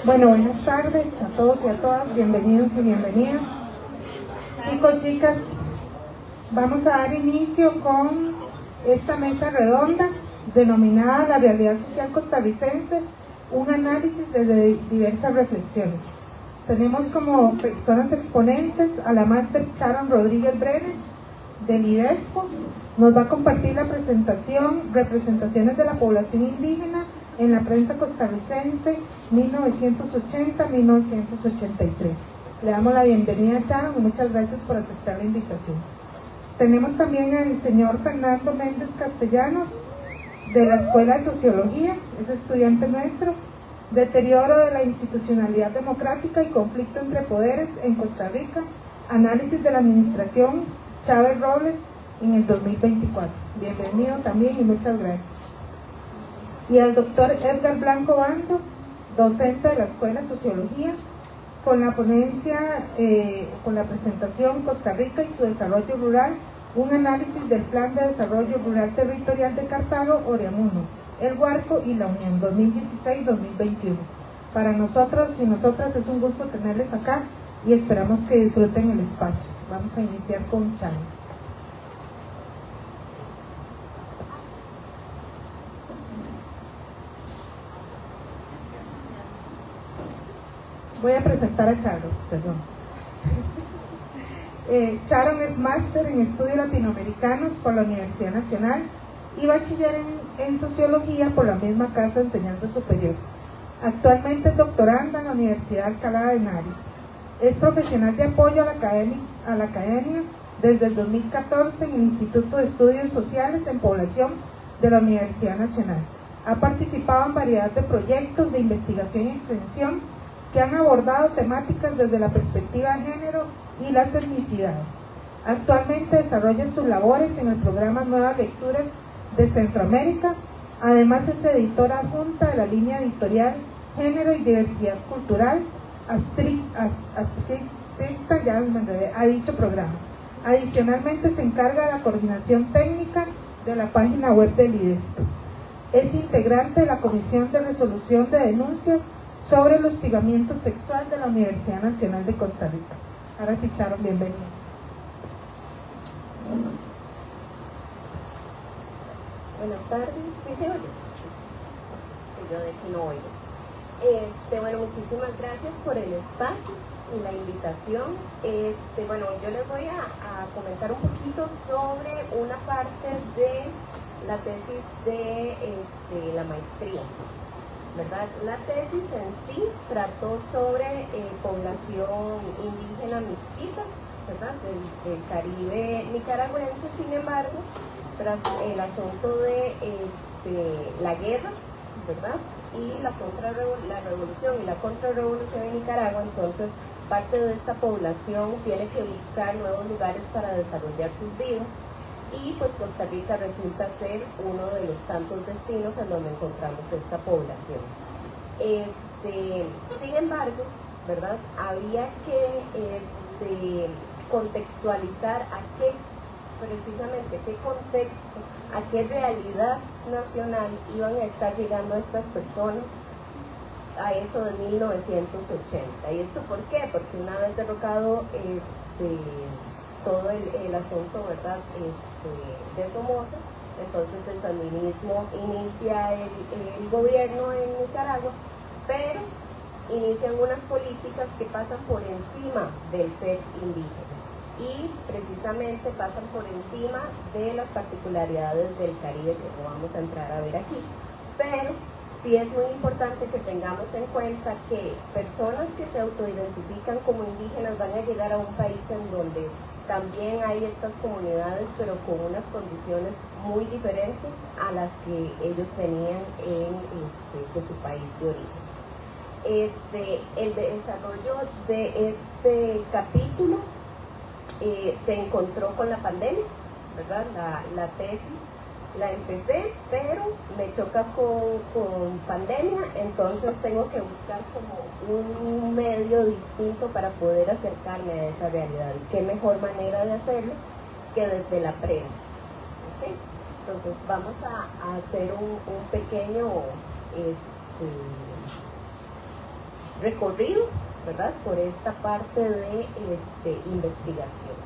Bueno, buenas tardes a todos y a todas, bienvenidos y bienvenidas. Chicos, chicas, vamos a dar inicio con esta mesa redonda denominada La realidad social costarricense, un análisis desde diversas reflexiones. Tenemos como personas exponentes a la máster Sharon Rodríguez Brenes del IDESPO. Nos va a compartir la presentación Representaciones de la población indígena en la prensa costarricense 1980-1983. Le damos la bienvenida a Sharon y muchas gracias por aceptar la invitación. Tenemos también al señor Fernando Méndez Castellanos de la Escuela de Sociología, es estudiante nuestro. Deterioro de la institucionalidad democrática y conflicto entre poderes en Costa Rica, análisis de la administración Chávez Robles en el 2024. Bienvenido también y muchas gracias. Y al doctor Edgar Blanco Bando, docente de la Escuela de Sociología, con la ponencia, con la presentación Costa Rica y su desarrollo rural, un análisis del Plan de Desarrollo Rural Territorial de Cartago, Oriamuno, El Guarco y La Unión 2016-2021. Para nosotros y nosotras es un gusto tenerles acá y esperamos que disfruten el espacio. Vamos a iniciar con Sharon. Voy a presentar a Sharon, perdón. Sharon es máster en estudios latinoamericanos por la Universidad Nacional y bachiller en sociología por la misma casa de enseñanza superior. Actualmente es doctoranda en la Universidad de Alcalá de Henares. Es profesional de apoyo a la academia desde el 2014 en el Instituto de Estudios Sociales en Población de la Universidad Nacional. Ha participado en variedad de proyectos de investigación y extensión que han abordado temáticas desde la perspectiva de género y las etnicidades. Actualmente desarrolla sus labores en el programa Nuevas Lecturas de Centroamérica. Además es editora adjunta de la línea editorial Género y Diversidad Cultural, adscrita a dicho programa. Adicionalmente se encarga de la coordinación técnica de la página web del IDESPO. Es integrante de la Comisión de Resolución de Denuncias sobre el hostigamiento sexual de la Universidad Nacional de Costa Rica. Ahora sí, Sharon, bienvenida. Buenas tardes, ¿sí se oye? Yo de que no oigo. Bueno, muchísimas gracias por el espacio y la invitación. Bueno, yo les voy a comentar un poquito sobre una parte de la tesis de la maestría, ¿verdad? La tesis en sí trató sobre población indígena mestiza, ¿verdad? Del Caribe nicaragüense. Sin embargo, tras el asunto de la guerra, ¿verdad? Y la revolución y la contrarrevolución en Nicaragua, entonces parte de esta población tiene que buscar nuevos lugares para desarrollar sus vidas. Y pues Costa Rica resulta ser uno de los tantos destinos en donde encontramos esta población. Sin embargo, ¿verdad? Había que contextualizar a qué, precisamente, qué contexto, a qué realidad nacional iban a estar llegando estas personas a eso de 1980. ¿Y esto por qué? Porque una vez derrocado todo el asunto, ¿verdad? De Somoza, entonces el sandinismo inicia el gobierno en Nicaragua, pero inician unas políticas que pasan por encima del ser indígena y precisamente pasan por encima de las particularidades del Caribe, que no vamos a entrar a ver aquí, pero sí es muy importante que tengamos en cuenta que personas que se autoidentifican como indígenas van a llegar a un país en donde también hay estas comunidades, pero con unas condiciones muy diferentes a las que ellos tenían en su país de origen. El desarrollo de este capítulo se encontró con la pandemia, ¿verdad? La tesis la empecé, pero me choca con pandemia, entonces tengo que buscar como un medio distinto para poder acercarme a esa realidad. ¿Y qué mejor manera de hacerlo que desde la prensa? ¿Okay? Entonces vamos a hacer un pequeño recorrido, ¿verdad?, por esta parte de investigación.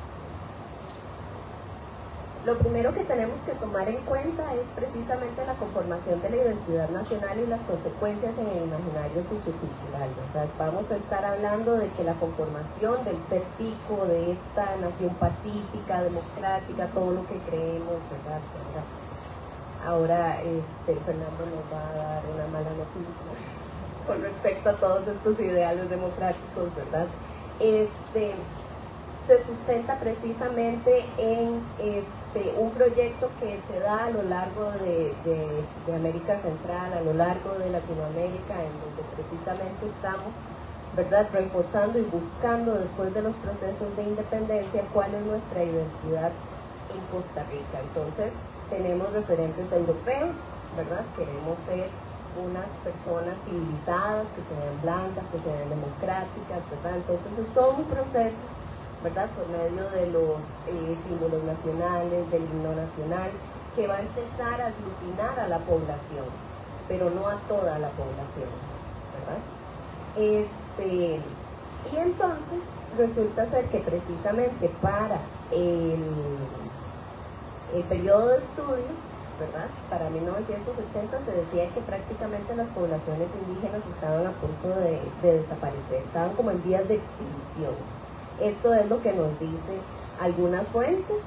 Lo primero que tenemos que tomar en cuenta es precisamente la conformación de la identidad nacional y las consecuencias en el imaginario sociocultural, ¿verdad? Vamos a estar hablando de que la conformación del ser tico, de esta nación pacífica, democrática, todo lo que creemos, ¿verdad? Ahora Fernando nos va a dar una mala noticia con respecto a todos estos ideales democráticos, ¿verdad? Se sustenta precisamente en un proyecto que se da a lo largo de América Central, a lo largo de Latinoamérica, en donde precisamente estamos, ¿verdad?, reforzando y buscando después de los procesos de independencia cuál es nuestra identidad en Costa Rica. Entonces tenemos referentes europeos, ¿verdad? Queremos ser unas personas civilizadas, que se vean blancas, que se vean democráticas, ¿verdad? Entonces es todo un proceso, ¿verdad?, por medio de los símbolos nacionales, del himno nacional, que va a empezar a aglutinar a la población, pero no a toda la población, ¿verdad? Y entonces resulta ser que precisamente para el periodo de estudio, ¿verdad?, para 1980 se decía que prácticamente las poblaciones indígenas estaban a punto de desaparecer, estaban como en vías de extinción. Esto es lo que nos dicen algunas fuentes,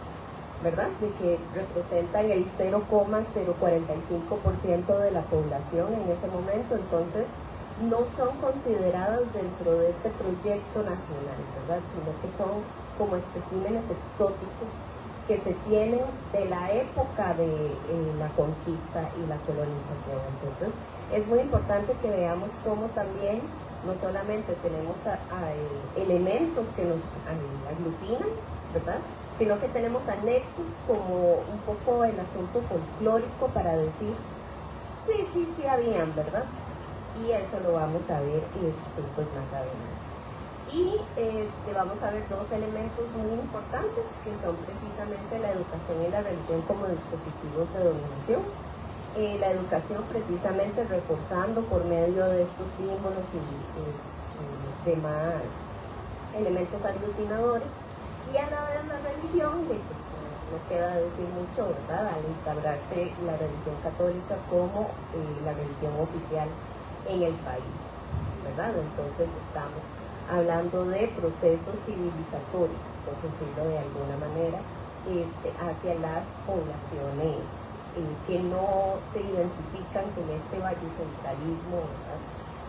¿verdad?, de que representan el 0,045% de la población en ese momento. Entonces no son consideradas dentro de este proyecto nacional, ¿verdad?, sino que son como especímenes exóticos que se tienen de la época de la conquista y la colonización. Entonces es muy importante que veamos cómo también no solamente tenemos elementos que nos aglutinan, ¿verdad?, sino que tenemos anexos como un poco el asunto folclórico para decir, sí habían, ¿verdad? Y eso lo vamos a ver pues más adelante. Y vamos a ver dos elementos muy importantes, que son precisamente la educación y la religión como dispositivos de dominación. La educación precisamente reforzando por medio de estos símbolos y demás elementos aglutinadores, y a la vez la religión, que pues no queda decir mucho, ¿verdad?, al instaurarse la religión católica como la religión oficial en el país, ¿verdad? Entonces estamos hablando de procesos civilizatorios, por decirlo de alguna manera, hacia las poblaciones que no se identifican con este vallecentralismo, ¿verdad?,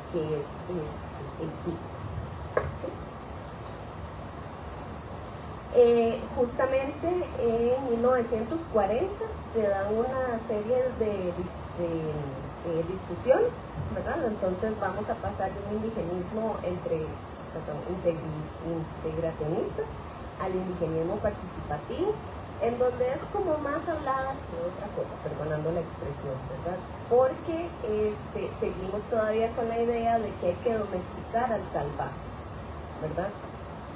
que es el tipo. Justamente en 1940 se dan una serie de discusiones, ¿verdad? Entonces vamos a pasar de un indigenismo integracionista al indigenismo participativo, en donde es como más hablada que otra cosa, perdonando la expresión, ¿verdad? Porque seguimos todavía con la idea de que hay que domesticar al salvaje, ¿verdad?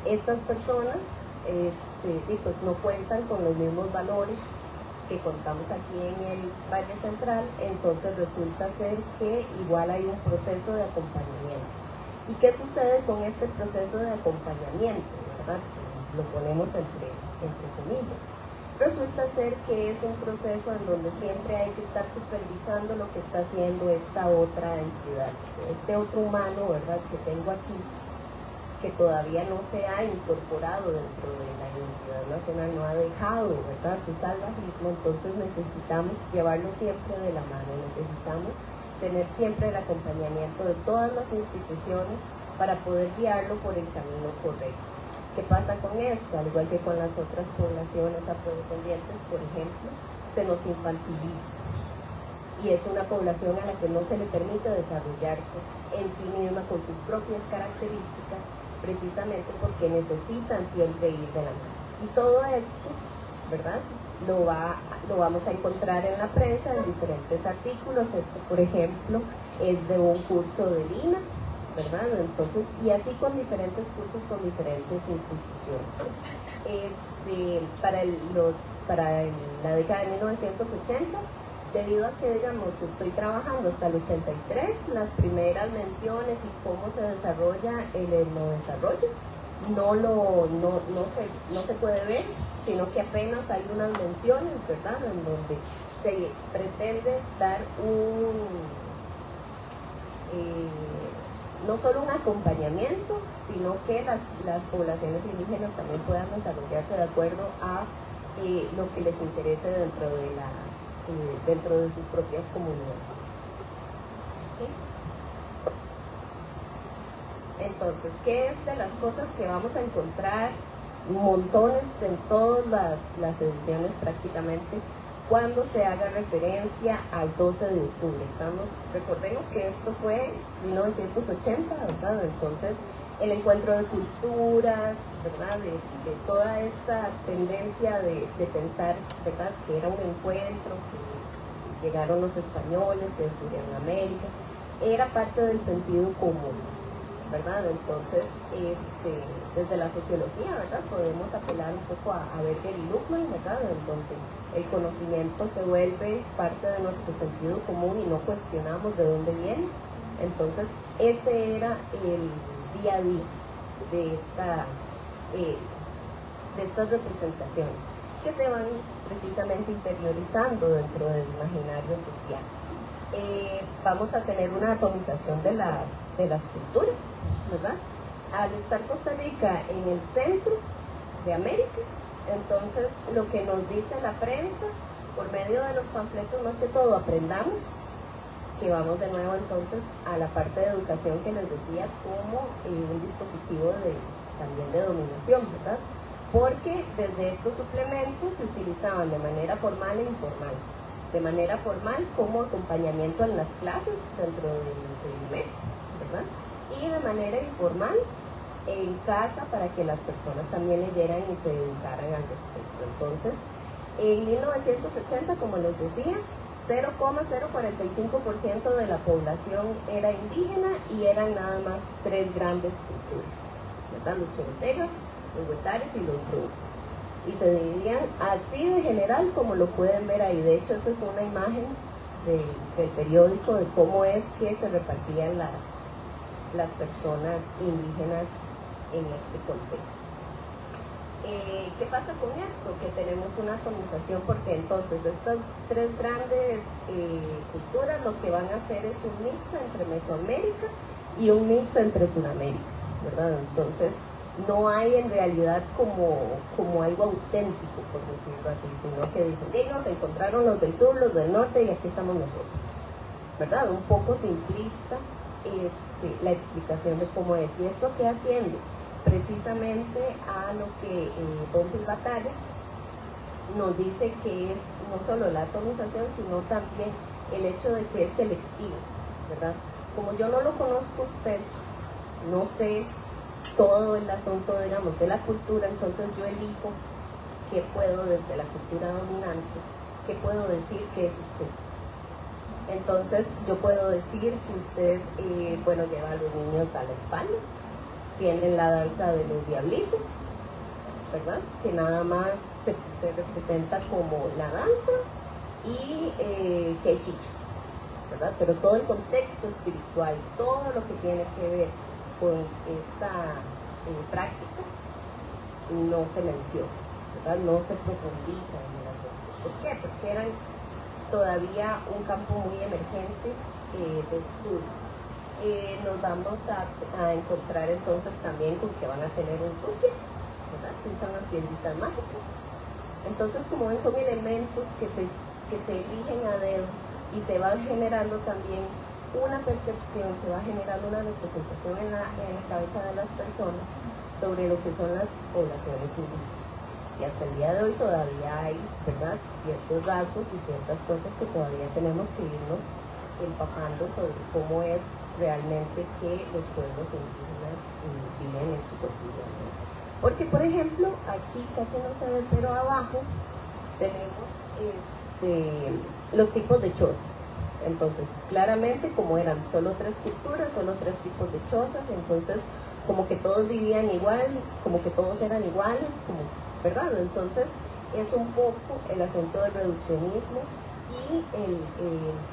Estas personas pues no cuentan con los mismos valores que contamos aquí en el Valle Central, entonces resulta ser que igual hay un proceso de acompañamiento. ¿Y qué sucede con este proceso de acompañamiento, verdad? Lo ponemos entre comillas. Resulta ser que es un proceso en donde siempre hay que estar supervisando lo que está haciendo esta otra entidad, este otro humano, ¿verdad?, que tengo aquí, que todavía no se ha incorporado dentro de la identidad nacional, no ha dejado, ¿verdad?, su salvajismo. Entonces necesitamos llevarlo siempre de la mano, necesitamos tener siempre el acompañamiento de todas las instituciones para poder guiarlo por el camino correcto. ¿Qué pasa con esto? Al igual que con las otras poblaciones afrodescendientes, por ejemplo, se nos infantiliza. Y es una población a la que no se le permite desarrollarse en sí misma con sus propias características, precisamente porque necesitan siempre ir de la mano. Y todo esto, ¿verdad?, lo vamos a encontrar en la prensa, en diferentes artículos. Por ejemplo, es de un curso de Lina, ¿verdad? Entonces, y así con diferentes cursos con diferentes instituciones. Para la década de 1980 debido a que, digamos, estoy trabajando hasta el 83, las primeras menciones y cómo se desarrolla el etnodesarrollo no se puede ver, sino que apenas hay unas menciones, ¿verdad?, en donde se pretende dar no solo un acompañamiento, sino que las poblaciones indígenas también puedan desarrollarse de acuerdo a lo que les interese dentro de sus propias comunidades. ¿Okay? Entonces, ¿qué es de las cosas que vamos a encontrar? Montones en todas las ediciones prácticamente, cuando se haga referencia al 12 de octubre. Recordemos que esto fue en 1980, ¿verdad? Entonces, el encuentro de culturas, ¿verdad? Toda esta tendencia de pensar, ¿verdad?, que era un encuentro, que llegaron los españoles, que descubrieron América, era parte del sentido común, ¿verdad? Entonces, desde la sociología, ¿verdad?, podemos apelar un poco a Berger y Luckmann, ¿verdad?, en donde el conocimiento se vuelve parte de nuestro sentido común y no cuestionamos de dónde viene. Entonces, ese era el día a día de estas representaciones, que se van precisamente interiorizando dentro del imaginario social. Vamos a tener una atomización de las culturas, ¿verdad? Al estar Costa Rica en el centro de América, entonces lo que nos dice la prensa, por medio de los panfletos más que todo, aprendamos, que vamos de nuevo entonces a la parte de educación que les decía, como un dispositivo también de dominación, ¿verdad? Porque desde estos suplementos se utilizaban de manera formal e informal. De manera formal como acompañamiento en las clases dentro del nivel, ¿verdad? Y de manera informal en casa para que las personas también leyeran y se educaran al respecto. Entonces, en 1980, como les decía, 0,045% de la población era indígena y eran nada más 3 grandes culturas, ¿verdad? Los choltecas, los huetares y los druses. Y se dividían así de general como lo pueden ver ahí. De hecho, esa es una imagen del periódico de cómo es que se repartían las personas indígenas en este contexto. ¿Qué pasa con esto? Que tenemos una atomización, porque entonces estas 3 grandes culturas lo que van a hacer es un mix entre Mesoamérica y un mix entre Sudamérica, ¿verdad? Entonces no hay en realidad como algo auténtico, por decirlo así, sino que dicen, se encontraron los del sur, los del norte y aquí estamos nosotros, ¿verdad? Un poco simplista la explicación de cómo es. Y esto que atiende precisamente a lo que Don Gil Batalla nos dice que es no solo la atomización, sino también el hecho de que es selectivo, ¿verdad? Como yo no lo conozco a usted, no sé todo el asunto, digamos, de la cultura, entonces yo elijo qué puedo desde la cultura dominante, qué puedo decir que es usted. Entonces yo puedo decir que usted, lleva a los niños a la espalda, tienen la danza de los diablitos, ¿verdad? Que nada más se representa como la danza y que hay chicha, ¿verdad? Pero todo el contexto espiritual, todo lo que tiene que ver con esta práctica no se menciona, ¿verdad? No se profundiza en el asunto. ¿Por qué? Porque eran todavía un campo muy emergente de estudio. Nos vamos a encontrar entonces también con que van a tener un suque, ¿verdad? Que son las piedritas mágicas. Entonces, como ven, son elementos que se eligen a dedo y se va generando también una percepción, se va generando una representación en la cabeza de las personas sobre lo que son las poblaciones indígenas. Y hasta el día de hoy todavía hay, ¿verdad?, ciertos datos y ciertas cosas que todavía tenemos que irnos empapando sobre cómo es realmente que los pueblos indígenas viven en su cotidianidad. Porque, por ejemplo, aquí casi no se ve, pero abajo tenemos los tipos de chozas. Entonces, claramente, como eran solo 3 culturas, solo 3 tipos de chozas, entonces como que todos vivían igual, como que todos eran iguales, como, ¿verdad? Entonces es un poco el asunto del reduccionismo y el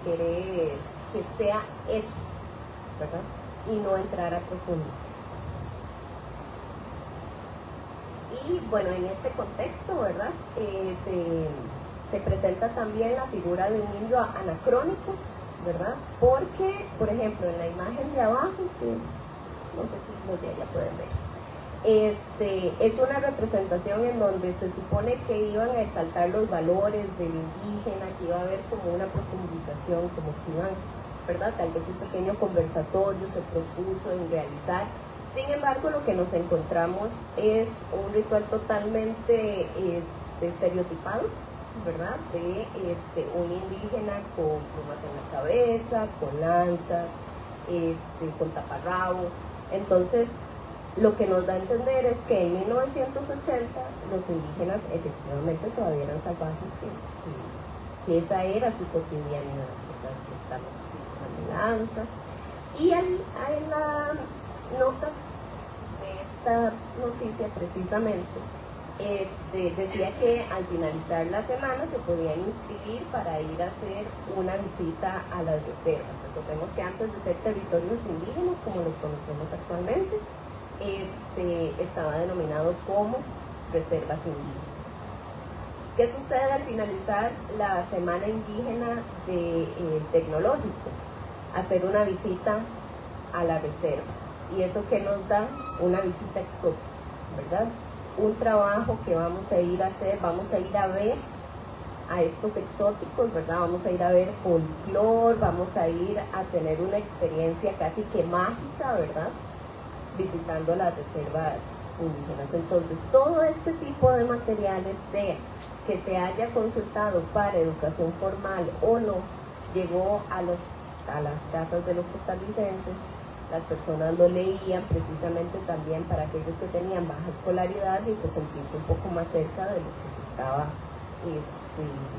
querer que sea eso, ¿verdad? Y no entrar a profundizar. Y bueno, en este contexto, ¿verdad? Se presenta también la figura de un indio anacrónico, ¿verdad? Porque, por ejemplo, en la imagen de abajo, que no sé si los de allá pueden ver, es una representación en donde se supone que iban a exaltar los valores del indígena, que iba a haber como una profundización, como que iban, ¿verdad? Tal vez un pequeño conversatorio se propuso en realizar. Sin embargo, lo que nos encontramos es un ritual totalmente estereotipado, ¿verdad? De un indígena con plumas en la cabeza, con lanzas, con taparrabo. Entonces, lo que nos da a entender es que en 1980 los indígenas efectivamente todavía eran salvajes, que esa era su cotidianidad, ¿verdad? Que estamos utilizando lanzas. Y en la nota de esta noticia precisamente decía que al finalizar la semana se podían inscribir para ir a hacer una visita a las reservas. Recordemos que antes de ser territorios indígenas como los conocemos actualmente, estaba denominado como reservas indígenas. ¿Qué sucede al finalizar la semana indígena tecnológico? Hacer una visita a la reserva. ¿Y eso qué nos da? Una visita exótica, ¿verdad? Un trabajo que vamos a ir a hacer, vamos a ir a ver a estos exóticos, ¿verdad? Vamos a ir a ver folclore, vamos a ir a tener una experiencia casi que mágica, ¿verdad? Visitando las reservas indígenas. Entonces, todo este tipo de materiales, sea que se haya consultado para educación formal o no, llegó a las casas de los costarricenses. Las personas lo leían precisamente también para aquellos que tenían baja escolaridad y pues sentirse un poco más cerca de lo que se estaba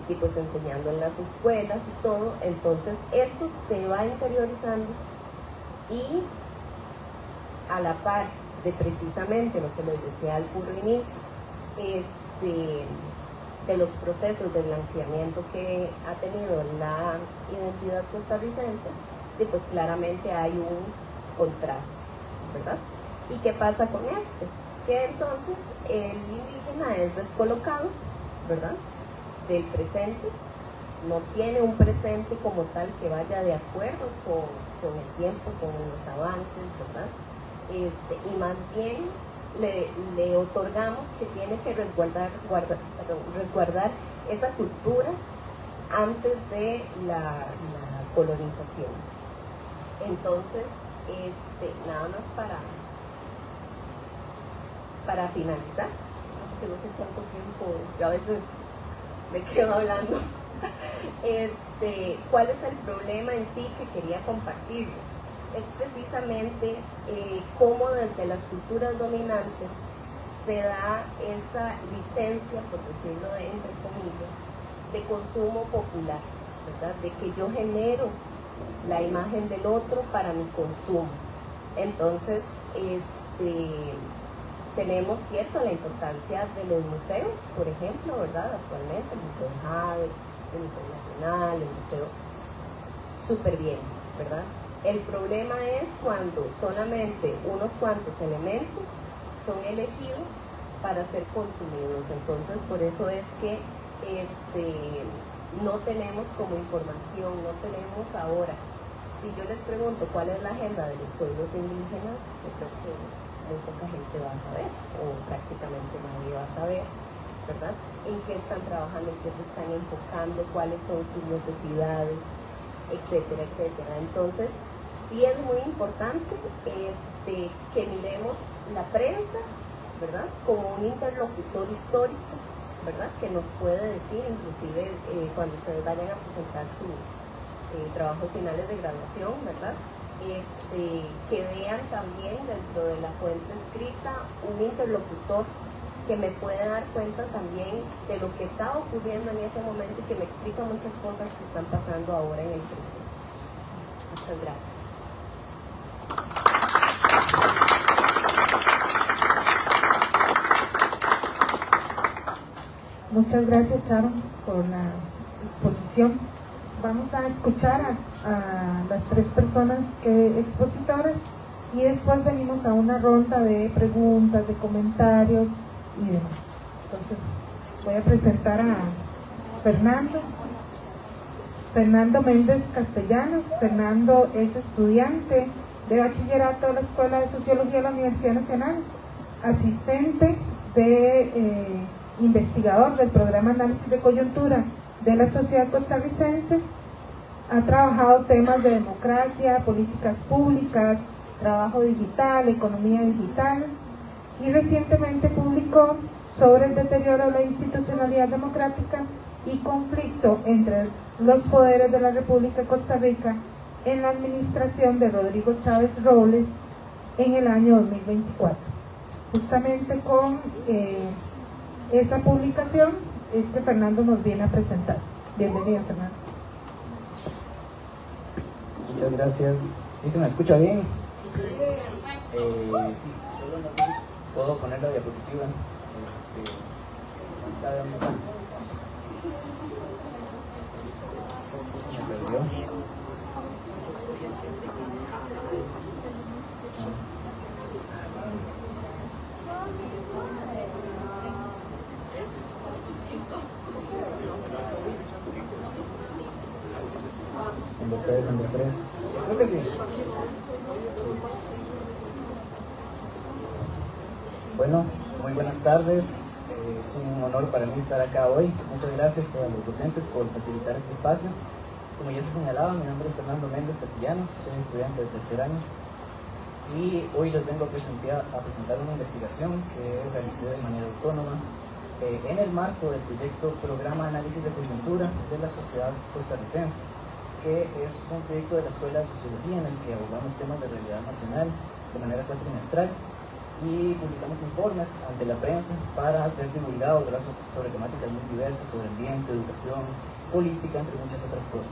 pues enseñando en las escuelas y todo. Entonces esto se va interiorizando y a la par de precisamente lo que les decía al puro inicio, de los procesos de blanqueamiento que ha tenido la identidad costarricense, y pues claramente hay un contraste, ¿verdad? ¿Y qué pasa con esto? Que entonces el indígena es descolocado, ¿verdad? Del presente, no tiene un presente como tal que vaya de acuerdo con el tiempo, con los avances, ¿verdad? Y más bien le otorgamos que tiene que resguardar esa cultura antes de la colonización. Entonces, nada más para finalizar, que no sé cuánto tiempo, yo a veces me quedo hablando. ¿Cuál es el problema en sí que quería compartirles? Es precisamente cómo desde las culturas dominantes se da esa licencia, por decirlo entre comillas, de consumo popular, ¿verdad? De que yo genero la imagen del otro para mi consumo. Entonces, tenemos, cierto, la importancia de los museos, por ejemplo, ¿verdad? Actualmente, el Museo Jade, el Museo Nacional, el Museo, súper bien, ¿verdad? El problema es cuando solamente unos cuantos elementos son elegidos para ser consumidos. Entonces, por eso es que no tenemos como información, no tenemos ahora. Si yo les pregunto cuál es la agenda de los pueblos indígenas, yo creo que muy poca gente va a saber, o prácticamente nadie va a saber, ¿verdad? En qué están trabajando, en qué se están enfocando, cuáles son sus necesidades, etcétera, etcétera. Entonces, sí es muy importante que miremos la prensa, ¿verdad? Como un interlocutor histórico, ¿verdad? Que nos puede decir, inclusive cuando ustedes vayan a presentar sus trabajos finales de graduación, ¿verdad? Que vean también dentro de la fuente escrita un interlocutor que me puede dar cuenta también de lo que está ocurriendo en ese momento y que me explica muchas cosas que están pasando ahora en el presente. Muchas gracias. Muchas gracias, Sharon, por la exposición. vamos a escuchar a las tres personas expositoras y después venimos a una ronda de preguntas, de comentarios y demás. Entonces voy a presentar a Fernando Méndez Castellanos. Fernando es estudiante de bachillerato de la Escuela de Sociología de la Universidad Nacional, asistente de investigador del programa Análisis de Coyuntura de la Sociedad Costarricense. Ha trabajado temas de democracia, políticas públicas, trabajo digital, economía digital, y recientemente publicó sobre el deterioro de la institucionalidad democrática y conflicto entre los poderes de la República de Costa Rica en la administración de Rodrigo Chávez Robles en el año 2024. Justamente con esa publicación Fernando nos viene a presentar. Bienvenido, Fernando. Muchas gracias. ¿Sí se me escucha bien? Sí, solo no sé si puedo poner la diapositiva. ¿Sabe dónde está? ¿Se me perdió? ¿Dónde tres? Creo que sí. Bueno, muy buenas tardes. Es un honor para mí estar acá hoy. Muchas gracias a los docentes por facilitar este espacio. Como ya se señalaba, mi nombre es Fernando Méndez Castellanos, soy estudiante de tercer año y hoy les vengo a presentar una investigación que realicé de manera autónoma en el marco del proyecto Programa Análisis de Coyuntura de la Sociedad Costarricense, que es un proyecto de la Escuela de Sociología en el que abordamos temas de realidad nacional de manera cuatrimestral y publicamos informes ante la prensa para ser divulgados sobre temáticas muy diversas, sobre ambiente, educación, política, entre muchas otras cosas.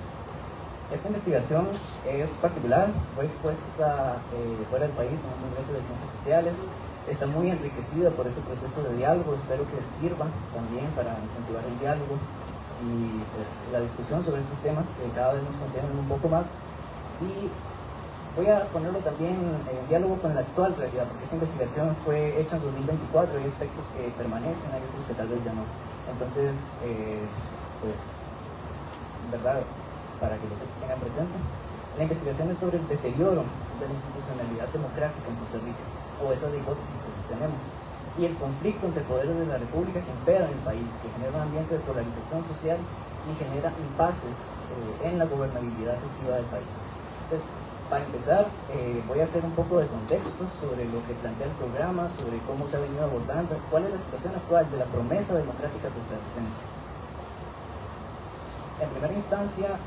Esta investigación es particular, fue expuesta fuera del país en un congreso de ciencias sociales, está muy enriquecida por ese proceso de diálogo, espero que sirva también para incentivar el diálogo y pues la discusión sobre estos temas que cada vez nos conciernen un poco más, y voy a ponerlo también en diálogo con la actual realidad, porque esta investigación fue hecha en 2024 y hay aspectos que permanecen, hay otros que tal vez ya no. Entonces, pues, en verdad, para que lo tengan presente, la investigación es sobre el deterioro de la institucionalidad democrática en Costa Rica, o esas hipótesis que sostenemos, y el conflicto entre poderes de la República que impera en el país, que genera un ambiente de polarización social y genera impases en la gobernabilidad efectiva del país. Entonces, para empezar, voy a hacer un poco de contexto sobre lo que plantea el programa, sobre cómo se ha venido abordando, cuál es la situación actual de la promesa democrática costarricense. En primera instancia,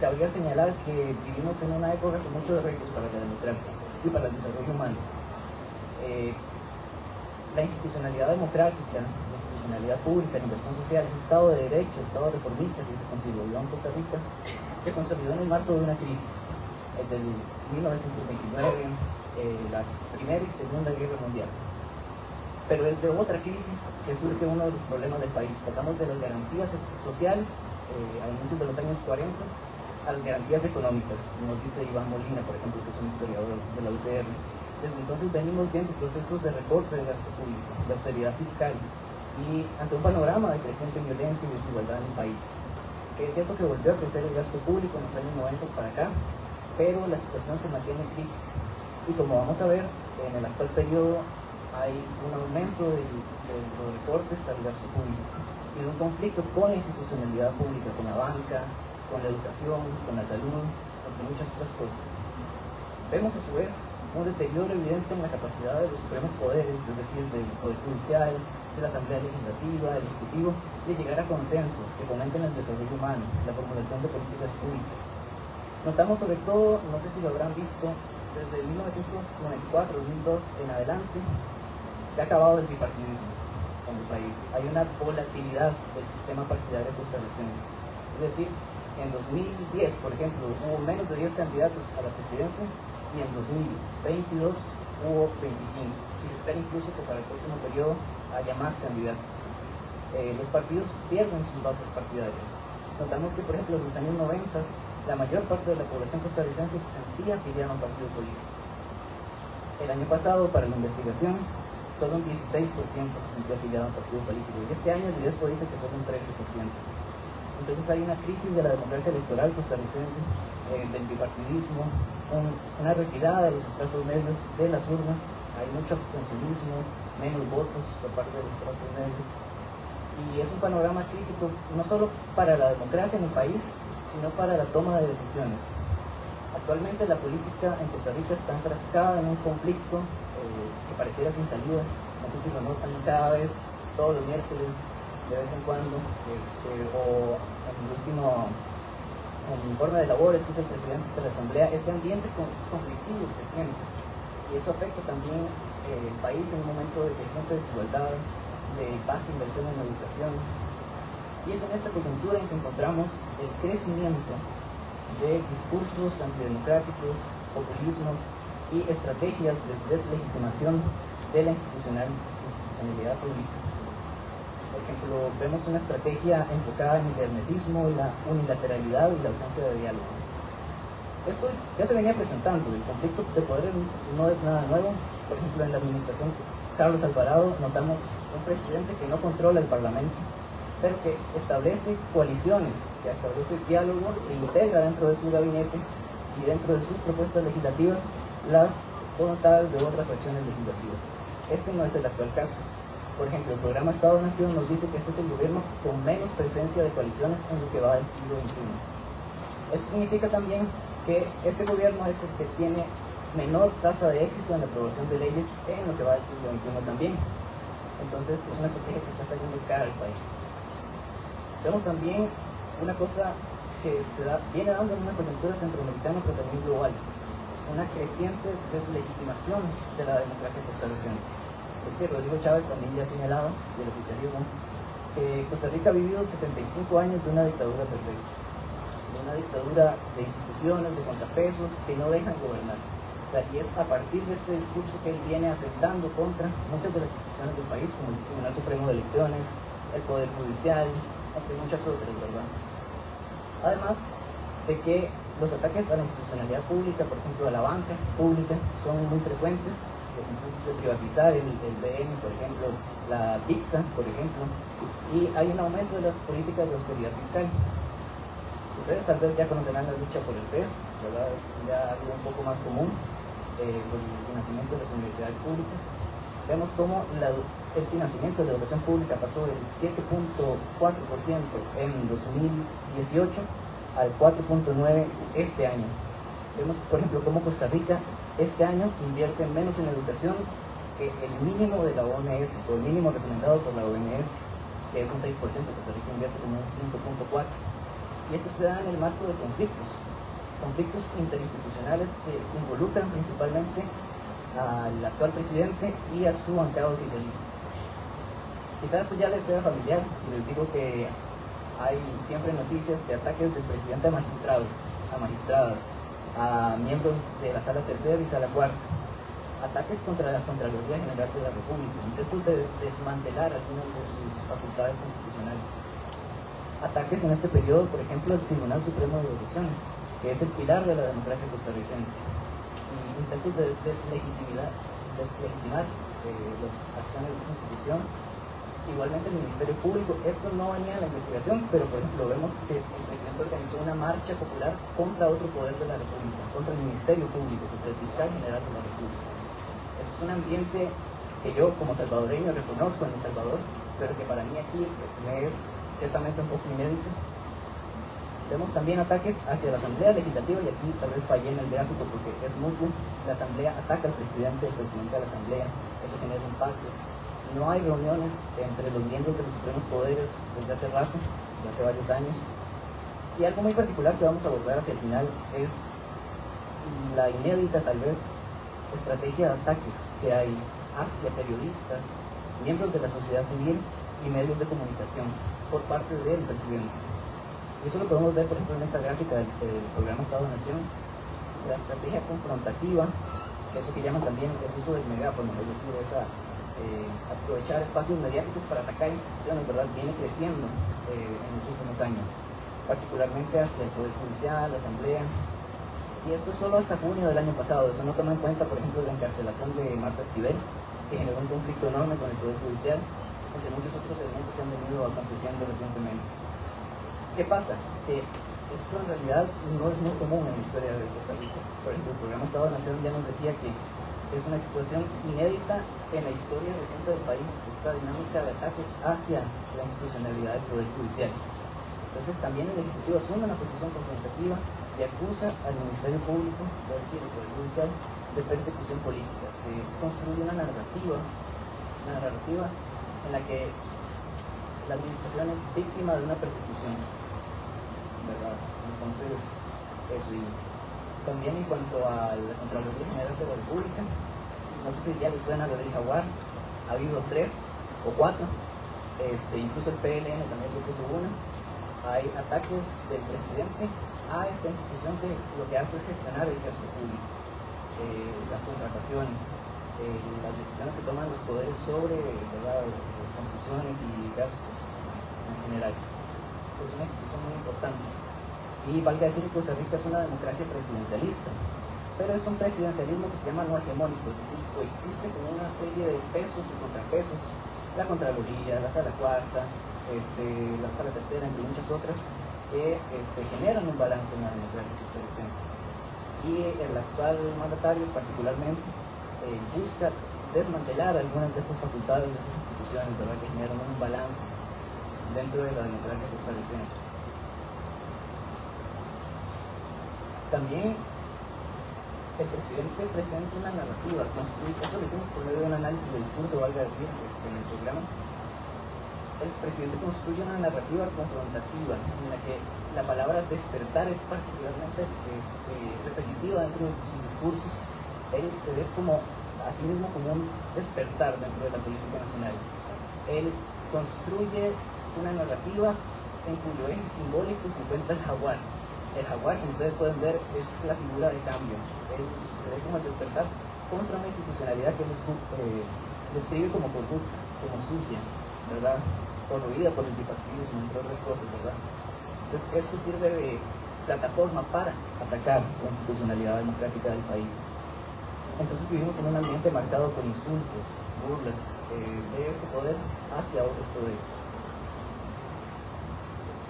cabría señalar que vivimos en una época con muchos retos para la democracia y para el desarrollo humano. La institucionalidad democrática, la institucionalidad pública, la inversión social, ese Estado de Derecho, el Estado reformista que se consolidó en Costa Rica, se consolidó en el marco de una crisis, del 1929, la Primera y Segunda Guerra Mundial. Pero es de otra crisis que surge uno de los problemas del país. Pasamos de las garantías sociales a inicios de los años 40 a las garantías económicas, nos dice Iván Molina, por ejemplo, que es un historiador de la UCR. Desde entonces venimos viendo procesos de recorte de gasto público, de austeridad fiscal, y ante un panorama de creciente violencia y desigualdad en el país. Que es cierto que volvió a crecer el gasto público en los años 90 para acá, pero la situación se mantiene crítica. Y como vamos a ver, en el actual periodo hay un aumento de los recortes al gasto público y un conflicto con la institucionalidad pública, con la banca, con la educación, con la salud, entre muchas otras cosas. Vemos a su vez un deterioro evidente en la capacidad de los supremos poderes, es decir, del Poder Judicial, de la Asamblea Legislativa, del Ejecutivo, de llegar a consensos que fomenten el desarrollo humano, la formulación de políticas públicas. Notamos sobre todo, no sé si lo habrán visto, desde 1994-2002 en adelante, se ha acabado el bipartidismo en el país. Hay una volatilidad del sistema partidario costarricense. Es decir, en 2010, por ejemplo, hubo menos de 10 candidatos a la presidencia y en 2022 hubo 25. Y se espera incluso que para el próximo periodo haya más candidatos. Los partidos pierden sus bases partidarias. notamos que, por ejemplo, en los años 90, la mayor parte de la población costarricense se sentía afiliada a un partido político. El año pasado, para la investigación, solo un 16% se sentía afiliado a un partido político, y este año el IDESPO dice que solo un 13%. Entonces hay una crisis de la democracia electoral costarricense, del bipartidismo, una retirada de los estratos medios de las urnas, hay mucho abstencionismo, menos votos por parte de los estratos medios, y es un panorama crítico no solo para la democracia en el país, sino para la toma de decisiones. Actualmente la política en Costa Rica está enfrascada en un conflicto que pareciera sin salida. No sé si lo notan cada vez, todos los miércoles, de vez en cuando, o en el último informe de labores que hizo el presidente de la Asamblea, ese ambiente conflictivo se siente. Y eso afecta también el país en un momento de creciente desigualdad, de baja inversión en la educación. Y es en esta coyuntura en que encontramos el crecimiento de discursos antidemocráticos, populismos y estrategias de deslegitimación de la institucionalidad pública. Por ejemplo, vemos una estrategia enfocada en el hermetismo, la unilateralidad y la ausencia de diálogo. Esto ya se venía presentando, el conflicto de poder no es nada nuevo. Por ejemplo, en la administración Carlos Alvarado notamos un presidente que no controla el Parlamento, pero que establece coaliciones, que establece diálogo e integra dentro de su gabinete y dentro de sus propuestas legislativas las voluntades de otras fracciones legislativas. Este no es el actual caso. Por ejemplo, el programa Estado-Nación nos dice que este es el gobierno con menos presencia de coaliciones en lo que va del siglo XXI. Eso significa también que este gobierno es el que tiene menor tasa de éxito en la aprobación de leyes en lo que va del siglo XXI también. Entonces es una estrategia que está saliendo cara al país. Vemos también una cosa que viene dando en una coyuntura centroamericana pero también global, una creciente deslegitimación de la democracia costarricense. Es que Rodrigo Chávez también ya ha señalado, del oficialismo, que Costa Rica ha vivido 75 años de una dictadura perfecta, de una dictadura de instituciones, de contrapesos que no dejan gobernar. Y es a partir de este discurso que él viene atentando contra muchas de las instituciones del país, como el Tribunal Supremo de Elecciones, el Poder Judicial, entre muchas otras, ¿verdad? Además de que los ataques a la institucionalidad pública, por ejemplo a la banca pública, son muy frecuentes, los intentos de privatizar el BN, por ejemplo, la PIXA, por ejemplo, y hay un aumento de las políticas de austeridad fiscal. Ustedes tal vez ya conocerán la lucha por el PES, ¿verdad? Es ya algo un poco más común, con el financiamiento de las universidades públicas. Vemos cómo el financiamiento de la educación pública pasó del 7.4% en 2018 al 4.9% este año. Vemos, por ejemplo, cómo Costa Rica este año invierte menos en educación que el mínimo de la OMS, o el mínimo recomendado por la OMS, que es un 6%, Costa Rica invierte como un 5.4%. Y esto se da en el marco de conflictos interinstitucionales que involucran principalmente al actual presidente y a su bancada oficialista. Quizás esto ya les sea familiar si les digo que hay siempre noticias de ataques del presidente a magistrados, a magistradas, a miembros de la Sala Tercera y Sala Cuarta, ataques contra la Contraloría General de la República, intentos de desmantelar algunas de sus facultades constitucionales. Ataques en este periodo, por ejemplo, al Tribunal Supremo de Elecciones, que es el pilar de la democracia costarricense. Intentos de deslegitimar las acciones de esa institución. Igualmente el Ministerio Público, esto no venía en la investigación, pero por ejemplo vemos que el presidente organizó una marcha popular contra otro poder de la República, contra el Ministerio Público, contra el Fiscal General de la República. Eso es un ambiente que yo como salvadoreño reconozco en El Salvador, pero que para mí aquí me es ciertamente un poco inédito. Vemos también ataques hacia la Asamblea Legislativa, y aquí tal vez fallé en el gráfico porque es mutuo. La Asamblea ataca al presidente, el presidente de la Asamblea, eso genera impases. No hay reuniones entre los miembros de los supremos poderes desde hace rato, desde hace varios años. Y algo muy particular que vamos a abordar hacia el final es la inédita, tal vez, estrategia de ataques que hay hacia periodistas, miembros de la sociedad civil y medios de comunicación por parte del presidente. Y eso lo podemos ver, por ejemplo, en esta gráfica del programa Estado-Nación, la estrategia confrontativa, eso que llaman también el uso del megáfono, es decir, aprovechar espacios mediáticos para atacar instituciones, ¿verdad? Viene creciendo en los últimos años. particularmente hacia el Poder Judicial, la Asamblea. Y esto solo hasta junio del año pasado. Eso no toma en cuenta, por ejemplo, la encarcelación de Marta Esquivel, que generó un conflicto enorme con el Poder Judicial, entre muchos otros elementos que han venido aconteciendo recientemente. ¿Qué pasa? Que esto en realidad no es muy común en la historia de Costa Rica. Por ejemplo, el programa Estado-Nación ya nos decía que es una situación inédita en la historia reciente del país, esta dinámica de ataques hacia la institucionalidad del Poder Judicial. Entonces también el Ejecutivo asume una posición confrontativa y acusa al Ministerio Público, es decir, el Poder Judicial, de persecución política. Se construye una narrativa en la que la administración es víctima de una persecución, ¿verdad? Entonces, eso. Y también en cuanto a la Contraloría General de la República, no sé si ya les suena lo del Jaguar, ha habido 3 o 4, incluso el PLN también le puso una. Hay ataques del presidente a esta institución que lo que hace es gestionar el gasto público, las contrataciones, las decisiones que toman los poderes sobre, ¿verdad?, construcciones y gastos en general. Es una institución muy importante. Y valga decir que Costa Rica es una democracia presidencialista, pero es un presidencialismo que se llama no hegemónico, es decir, coexiste con una serie de pesos y contrapesos, la Contraloría, la Sala Cuarta, la Sala Tercera, entre muchas otras, que generan un balance en la democracia costarricense. Y el actual mandatario particularmente busca desmantelar algunas de estas facultades, de estas instituciones, ¿verdad?, que generan un balance dentro de la democracia costarricense. También el presidente presenta una narrativa, esto lo hicimos por medio de un análisis del discurso, valga decir, en el programa. El presidente construye una narrativa confrontativa en la que la palabra despertar es particularmente repetitiva dentro de sus discursos. Él se ve como, a sí mismo, como un despertar dentro de la política nacional. Él construye una narrativa en cuyo eje simbólico se encuentra el jaguar. El jaguar, como ustedes pueden ver, es la figura de cambio. Él se ve como el despertar contra una institucionalidad que él describe como corrupta, como sucia, ¿verdad?, corroída por el bipartidismo, entre otras cosas, ¿verdad? Entonces esto sirve de plataforma para atacar la institucionalidad democrática del país. Entonces vivimos en un ambiente marcado por insultos, burlas de ese poder hacia otros poderes.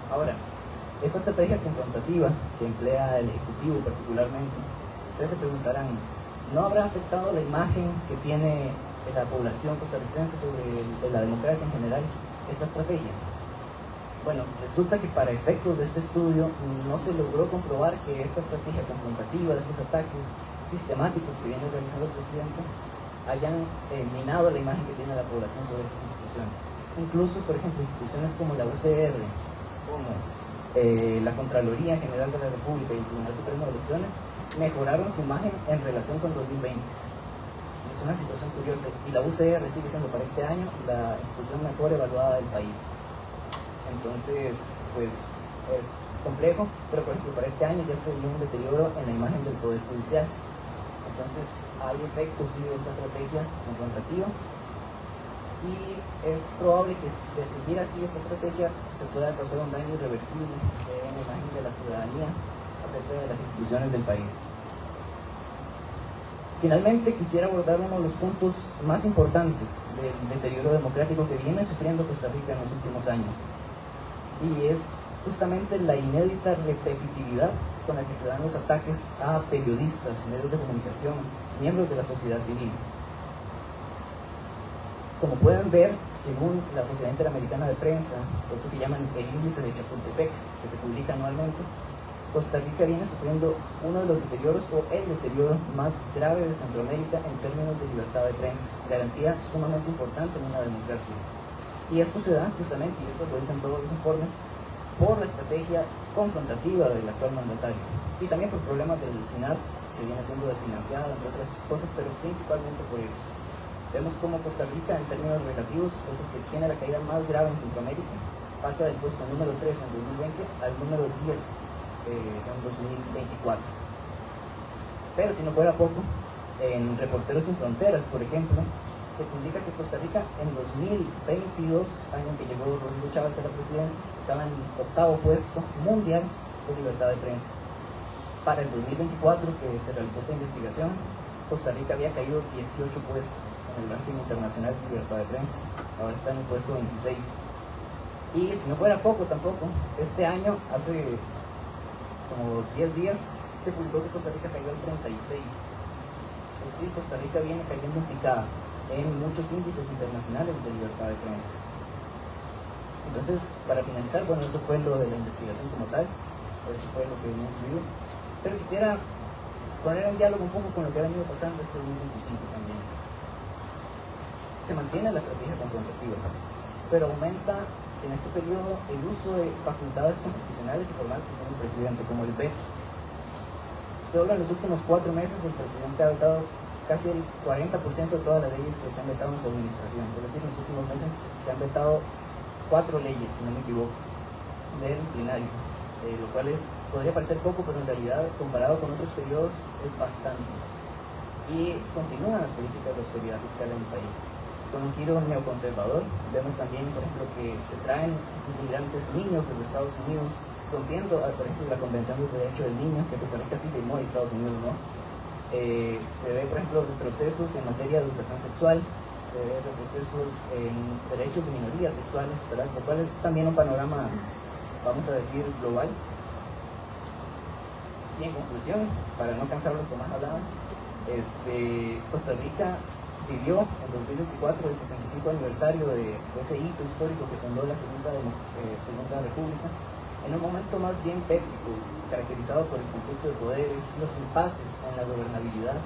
Ahora, esta estrategia confrontativa que emplea el Ejecutivo particularmente, ustedes se preguntarán, ¿no habrá afectado la imagen que tiene la población costarricense sobre la democracia en general esta estrategia? Bueno, resulta que para efectos de este estudio no se logró comprobar que esta estrategia confrontativa, de estos ataques sistemáticos que viene realizando el presidente, hayan minado la imagen que tiene la población sobre estas instituciones. Incluso, por ejemplo, instituciones como la UCR, como la Contraloría General de la República y el Tribunal Supremo de Elecciones mejoraron su imagen en relación con 2020. Es una situación curiosa. Y la UCR sigue siendo para este año la institución mejor evaluada del país. Entonces, pues es complejo, pero por ejemplo para este año ya se vio un deterioro en la imagen del Poder Judicial. Entonces hay efectos sí, de esta estrategia confrontativa. Y es probable que de seguir así esta estrategia se pueda causar un daño irreversible en la imagen de la ciudadanía acerca de las instituciones del país. Finalmente quisiera abordar uno de los puntos más importantes del deterioro democrático que viene sufriendo Costa Rica en los últimos años, y es justamente la inédita repetitividad con la que se dan los ataques a periodistas, medios de comunicación, miembros de la sociedad civil. Como pueden ver, según la Sociedad Interamericana de Prensa, eso que llaman el índice de Chapultepec, que se publica anualmente, Costa Rica viene sufriendo uno de los deterioros o el deterioro más grave de Centroamérica en términos de libertad de prensa, garantía sumamente importante en una democracia. Y esto se da justamente, y esto lo dicen todos los informes, por la estrategia confrontativa del actual mandatario y también por problemas del SINAR, que viene siendo desfinanciado, entre otras cosas, pero principalmente por eso. Vemos cómo Costa Rica, en términos relativos, es el que tiene la caída más grave en Centroamérica. Pasa del puesto número 3 en 2020 al número 10 en 2024. Pero si no fuera poco, en Reporteros Sin Fronteras, por ejemplo, se publica que Costa Rica en 2022, año en que llegó Rodrigo Chávez a la presidencia, estaba en el 8º puesto mundial de libertad de prensa. Para el 2024, que se realizó esta investigación, Costa Rica había caído 18 puestos en el ranking internacional de libertad de prensa. Ahora está en el puesto 26. Y si no fuera poco tampoco, este año, hace como 10 días, se publicó que Costa Rica cayó al 36. Es decir, Costa Rica viene cayendo en picada en muchos índices internacionales de libertad de prensa. Entonces, para finalizar, bueno, eso fue lo de la investigación como tal, eso fue lo que hemos vivido, pero quisiera poner en diálogo un poco con lo que ha venido pasando este 2025 también. Se mantiene la estrategia confrontativa, pero aumenta en este periodo el uso de facultades constitucionales y formales que tiene el presidente, como el veto. Solo en los últimos 4 meses el presidente ha vetado casi el 40% de todas las leyes que se han vetado en su administración. Es decir, en los últimos meses se han vetado 4 leyes, si no me equivoco, del plenario, lo cual podría parecer poco, pero en realidad, comparado con otros periodos, es bastante. Y continúan las políticas de austeridad fiscal en el país, con un giro neoconservador. Vemos también, por ejemplo, que se traen inmigrantes niños desde Estados Unidos, rompiendo, por ejemplo, la Convención del Derecho del Niño, que Costa Rica sí firmó y Estados Unidos no. Se ve, por ejemplo, retrocesos en materia de educación sexual, se ve retrocesos en derechos de minorías sexuales, ¿verdad? Lo cual es también un panorama, vamos a decir, global. Y en conclusión, para no cansarlo con más hablaba, Costa Rica vivió en 2024 el 75 aniversario de ese hito histórico que fundó la Segunda República, en un momento más bien tétrico, caracterizado por el conflicto de poderes, los impases en la gobernabilidad,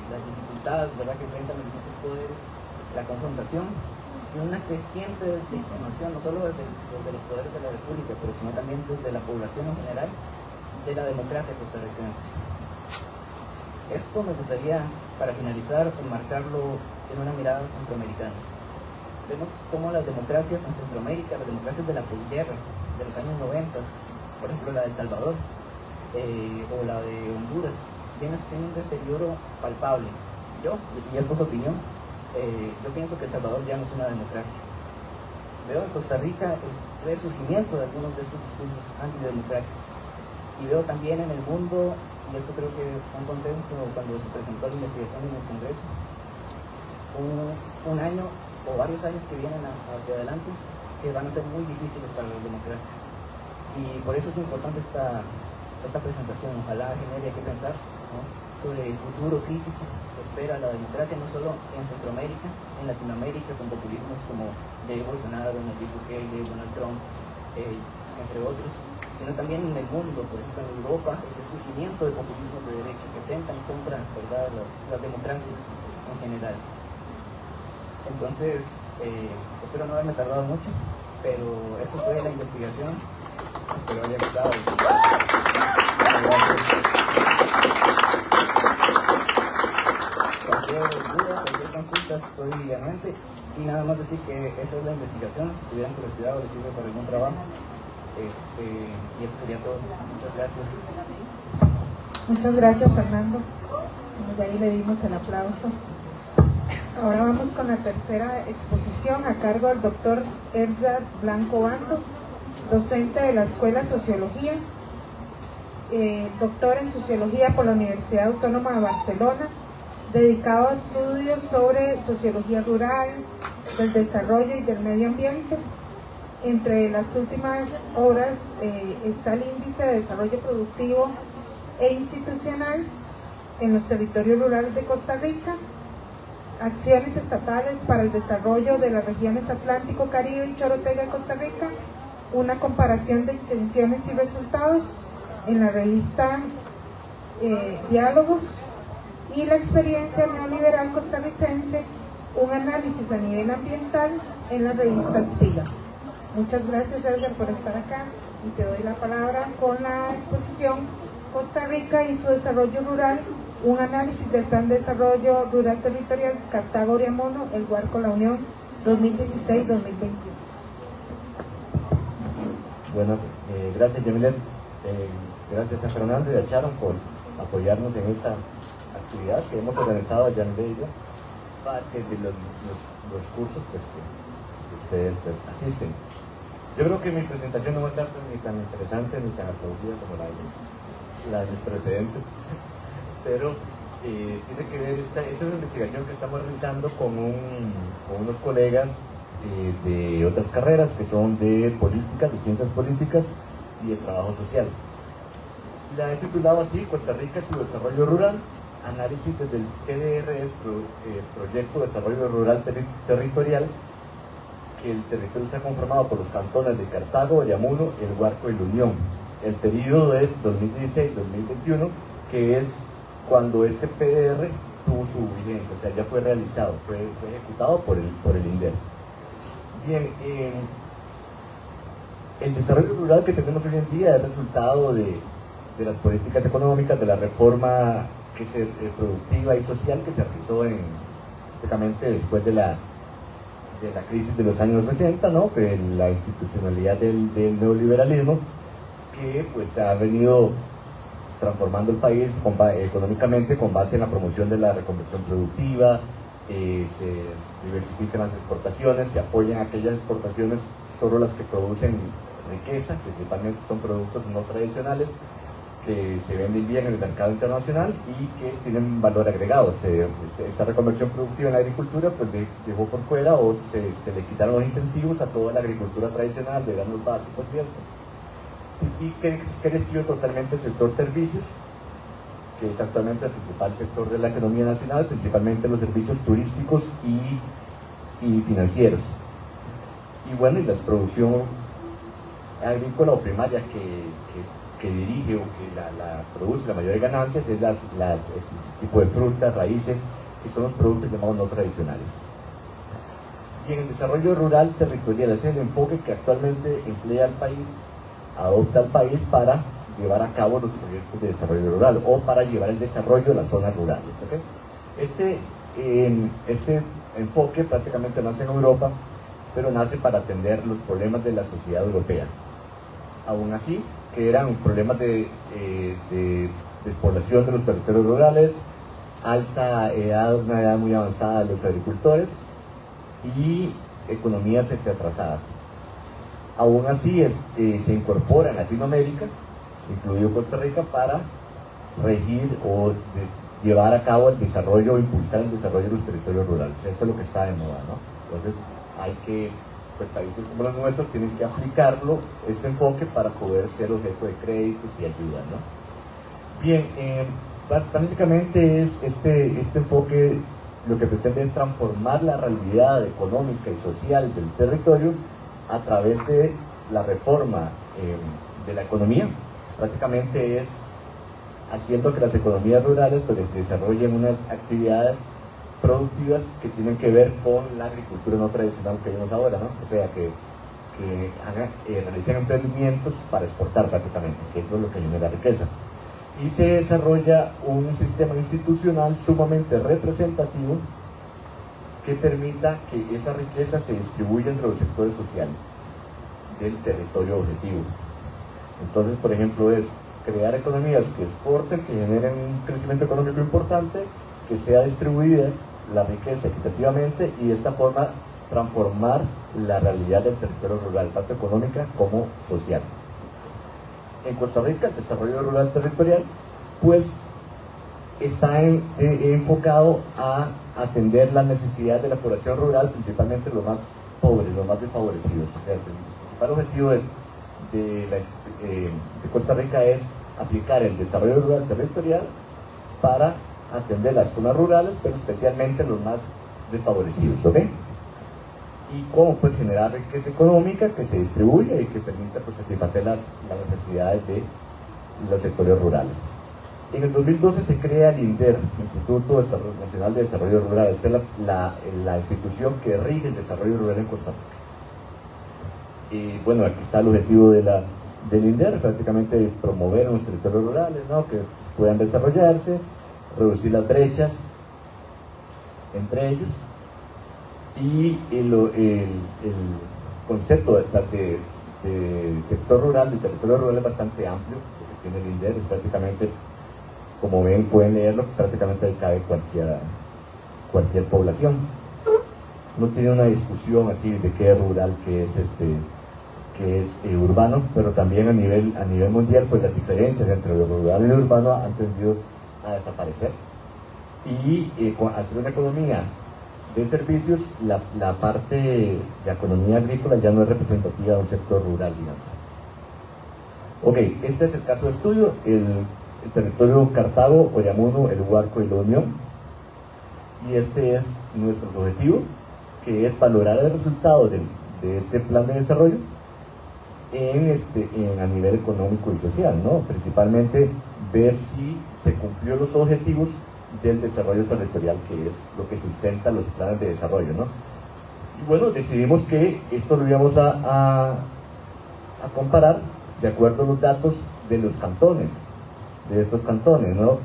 las dificultades, ¿verdad?, que enfrentan los distintos poderes, la confrontación y una creciente deslegitimación, no solo desde los poderes de la República, pero sino también desde la población en general, de la democracia costarricense. Esto me gustaría, para finalizar, enmarcarlo en una mirada centroamericana. Vemos cómo las democracias en Centroamérica, las democracias de la posguerra, de los años 90, por ejemplo la de El Salvador o la de Honduras, tienen un deterioro palpable. Y esto es opinión, yo pienso que El Salvador ya no es una democracia. Veo en Costa Rica el resurgimiento de algunos de estos discursos antidemocráticos. Y veo también en el mundo, y esto creo que fue un consenso cuando se presentó la investigación en el Congreso, un año o varios años que vienen hacia adelante que van a ser muy difíciles para las democracias. Y por eso es importante esta presentación. Ojalá genere que pensar, ¿no?, sobre el futuro crítico que espera la democracia, no solo en Centroamérica, en Latinoamérica, con populismos como de Bolsonaro, Nayib Bukele, Donald Trump, entre otros, sino también en el mundo, por ejemplo en Europa, el resurgimiento de populismos de derecha que atentan contra, ¿verdad?, las democracias en general. Entonces, espero no haberme tardado mucho, pero eso fue la investigación. Espero haya gustado. Cualquier duda, cualquier consulta, estoy anuente. Y nada más decir que esa es la investigación. Si tuvieran curiosidad o les sirve para algún trabajo. Y eso sería todo. Muchas gracias. Muchas gracias, Fernando. De ahí le dimos el aplauso. Ahora vamos con la tercera exposición a cargo del doctor Edgar Blanco Bando, docente de la Escuela de Sociología, doctor en Sociología por la Universidad Autónoma de Barcelona, dedicado a estudios sobre sociología rural, del desarrollo y del medio ambiente. Entre las últimas obras está el Índice de Desarrollo Productivo e Institucional en los territorios rurales de Costa Rica, Acciones estatales para el desarrollo de las regiones Atlántico, Caribe y Chorotega de Costa Rica, una comparación de intenciones y resultados en la revista Diálogos, y la experiencia neoliberal costarricense, un análisis a nivel ambiental en la revista Espiga. Muchas gracias, Edgar, por estar acá, y te doy la palabra con la exposición Costa Rica y su desarrollo rural, un análisis del Plan de Desarrollo Rural Territorial Cartago-Oriamono, el Huarco La Unión 2016-2021. Bueno, gracias, Yamilet. Gracias a Fernando y a Sharon por apoyarnos en esta actividad que hemos organizado allá en Bello, parte de los cursos ustedes pues, asisten. Yo creo que mi presentación no va a estar ni tan interesante ni tan aplaudida como la de mis precedentes, pero tiene que ver, esta es una investigación que estamos realizando con unos colegas de otras carreras que son de políticas, de ciencias políticas y de trabajo social. La he titulado así: Costa Rica y su desarrollo rural, análisis desde el PDRS, Proyecto de Desarrollo Rural Territorial, que el territorio está conformado por los cantones de Cartago, Ayamuno, El Guarco y La Unión. El periodo es 2016-2021, que es cuando este PDR tuvo su vigencia, o sea, ya fue realizado, fue ejecutado por el INDER. Bien, el desarrollo rural que tenemos hoy en día es resultado de las políticas económicas, de la reforma productiva y social que se realizó prácticamente después de la crisis de los años 80, ¿no? De la institucionalidad del neoliberalismo, que pues ha venido transformando el país económicamente con base en la promoción de la reconversión productiva, se diversifican las exportaciones, se apoyan aquellas exportaciones solo las que producen riqueza, principalmente son productos no tradicionales, que se venden bien en el mercado internacional y que tienen valor agregado. Esta reconversión productiva en la agricultura pues dejó por fuera o se le quitaron los incentivos a toda la agricultura tradicional de granos básicos y esto. Y que creció totalmente el sector servicios, que es actualmente el principal sector de la economía nacional, principalmente los servicios turísticos y financieros. Y bueno, y la producción agrícola o primaria que dirige o que la produce la mayor de ganancias es el tipo de frutas, raíces, que son los productos llamados no tradicionales. Y en el desarrollo rural territorial es el enfoque que actualmente emplea el país, adopta el país para llevar a cabo los proyectos de desarrollo rural o para llevar el desarrollo de las zonas rurales. ¿Okay? Este enfoque prácticamente nace en Europa, pero nace para atender los problemas de la sociedad europea. Aún así, que eran problemas de despoblación de los territorios rurales, alta edad, una edad muy avanzada de los agricultores y economías atrasadas. Aún así, se incorpora en Latinoamérica, incluido Costa Rica, para regir o llevar a cabo el desarrollo o impulsar el desarrollo de los territorios rurales. Eso es lo que está de moda, ¿no? Entonces, hay que, pues países como los nuestros tienen que aplicarlo, ese enfoque, para poder ser objeto de créditos y ayuda, ¿no? Bien, básicamente es este enfoque lo que pretende es transformar la realidad económica y social del territorio a través de la reforma de la economía. Prácticamente es haciendo que las economías rurales pues desarrollen unas actividades productivas que tienen que ver con la agricultura no tradicional que vemos ahora, ¿no? O sea, que realicen emprendimientos para exportar prácticamente, que es lo que genera riqueza. Y se desarrolla un sistema institucional sumamente representativo que permita que esa riqueza se distribuya entre los sectores sociales del territorio objetivo. Entonces, por ejemplo, es crear economías que exporten, que generen un crecimiento económico importante, que sea distribuida la riqueza equitativamente y de esta forma transformar la realidad del territorio rural, tanto económica como social. En Costa Rica, el desarrollo rural territorial, pues, está enfocado a atender las necesidades de la población rural, principalmente los más pobres, los más desfavorecidos. O sea, el principal objetivo de Costa Rica es aplicar el desarrollo rural territorial para atender las zonas rurales, pero especialmente los más desfavorecidos, ¿ok? Y cómo pues generar riqueza económica que se distribuya y que permita pues satisfacer las necesidades de los sectores rurales. En el 2012 se crea el INDER, Instituto Nacional de Desarrollo Rural. Esta es la institución que rige el desarrollo rural en Costa Rica. Y bueno, aquí está el objetivo del INDER, prácticamente promover los territorios rurales, ¿no? Que puedan desarrollarse, reducir las brechas entre ellos. Y el concepto de sector rural, del territorio rural, es bastante amplio, porque tiene el INDER, es prácticamente, como ven, pueden leerlo, prácticamente ahí cabe cualquier población. no tiene una discusión así de qué es rural, qué es urbano, pero también a nivel mundial, pues las diferencias entre lo rural y lo urbano han tendido a desaparecer. Y al ser una economía de servicios, la parte de la economía agrícola ya no es representativa de un sector rural, digamos. Ok, este es el caso de estudio, el territorio Cartago, Oyamuno, El Huarco y La Unión. Y este es nuestro objetivo, que es valorar el resultado de este plan de desarrollo a nivel económico y social, ¿no? Principalmente ver si se cumplió los objetivos del desarrollo territorial, que es lo que sustenta los planes de desarrollo, ¿no? Y bueno, decidimos que esto lo íbamos a comparar de acuerdo a los datos de los cantones, de estos cantones, ¿no?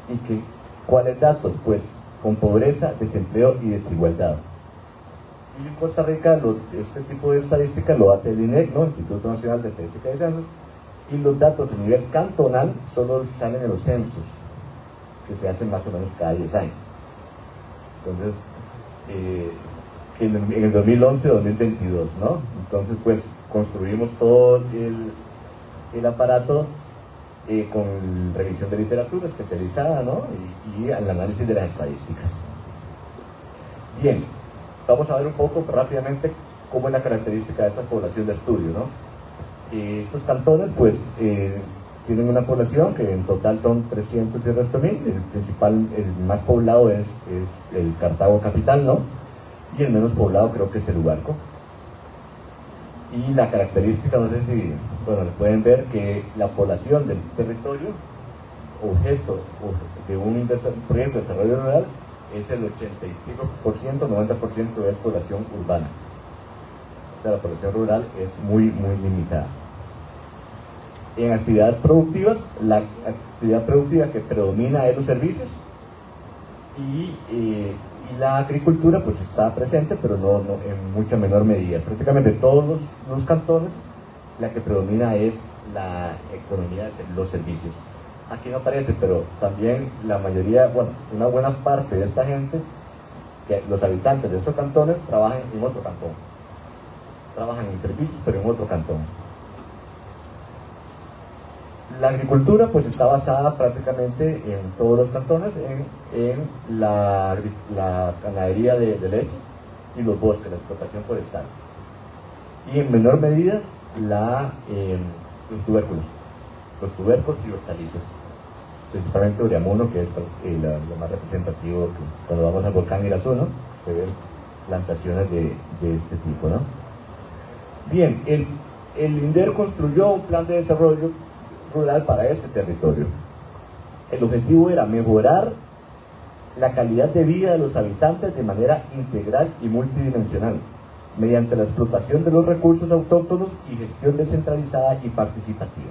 ¿Y cuáles datos? Pues con pobreza, desempleo y desigualdad. Y en Costa Rica este tipo de estadística lo hace el INEC, ¿no? Instituto Nacional de Estadística y Censos, y los datos a nivel cantonal solo salen en los censos, que se hacen más o menos cada 10 años. Entonces, en el 2011-2022, ¿no? Entonces, pues, construimos todo el aparato con revisión de literatura especializada, ¿no? Y el análisis de las estadísticas. Bien, vamos a ver un poco rápidamente cómo es la característica de esta población de estudio, ¿no? Estos cantones, pues, tienen una población que en total son 300 y resto mil. El más poblado es el Cartago capital, ¿no? Y el menos poblado creo que es el Huarco. Y la característica, no sé si, bueno, pueden ver que la población del territorio, objeto de un proyecto de desarrollo rural, es el 85%, 90% es población urbana. O sea, la población rural es muy, muy limitada. En actividades productivas, la actividad productiva que predomina es los servicios y la agricultura pues está presente, pero no en mucha menor medida. Prácticamente todos los cantones, la que predomina es la economía de los servicios. Aquí no aparece, pero también la mayoría, bueno, una buena parte de esta gente, que los habitantes de estos cantones trabajan en otro cantón. Trabajan en servicios, pero en otro cantón. La agricultura pues está basada prácticamente en todos los cantones en la ganadería de leche y los bosques, la explotación forestal. Y en menor medida los tubérculos y hortalizas. Principalmente Oyamuno, que es lo más representativo, que cuando vamos al volcán Irazú, ¿no? Se ven plantaciones de este tipo, ¿no? Bien, el INDER construyó un plan de desarrollo rural para este territorio. El objetivo era mejorar la calidad de vida de los habitantes de manera integral y multidimensional, mediante la explotación de los recursos autóctonos y gestión descentralizada y participativa.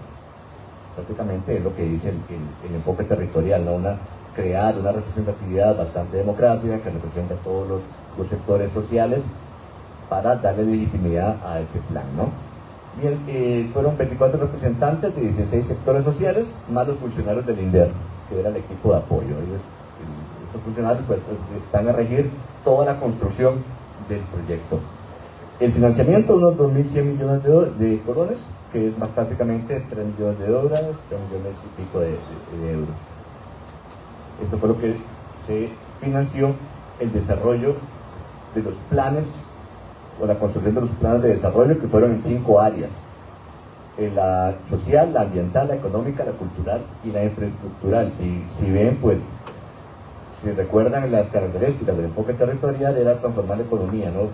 Prácticamente es lo que dice el enfoque territorial, ¿no? Crear una representatividad bastante democrática que represente a todos los sectores sociales para darle legitimidad a este plan, ¿no? Y fueron 24 representantes de 16 sectores sociales, más los funcionarios del INDER, que era el equipo de apoyo. Estos funcionarios pues, están a regir toda la construcción del proyecto. El financiamiento, unos 2.100 millones de colones, que es más prácticamente 3 millones de dólares, 3 millones y pico de euros. Esto fue lo que se financió el desarrollo de los planes o la construcción de los planes de desarrollo, que fueron en 5 áreas: la social, la ambiental, la económica, la cultural y la infraestructural. Si ven, pues, si recuerdan, las características del enfoque territorial era transformar la economía, ¿no?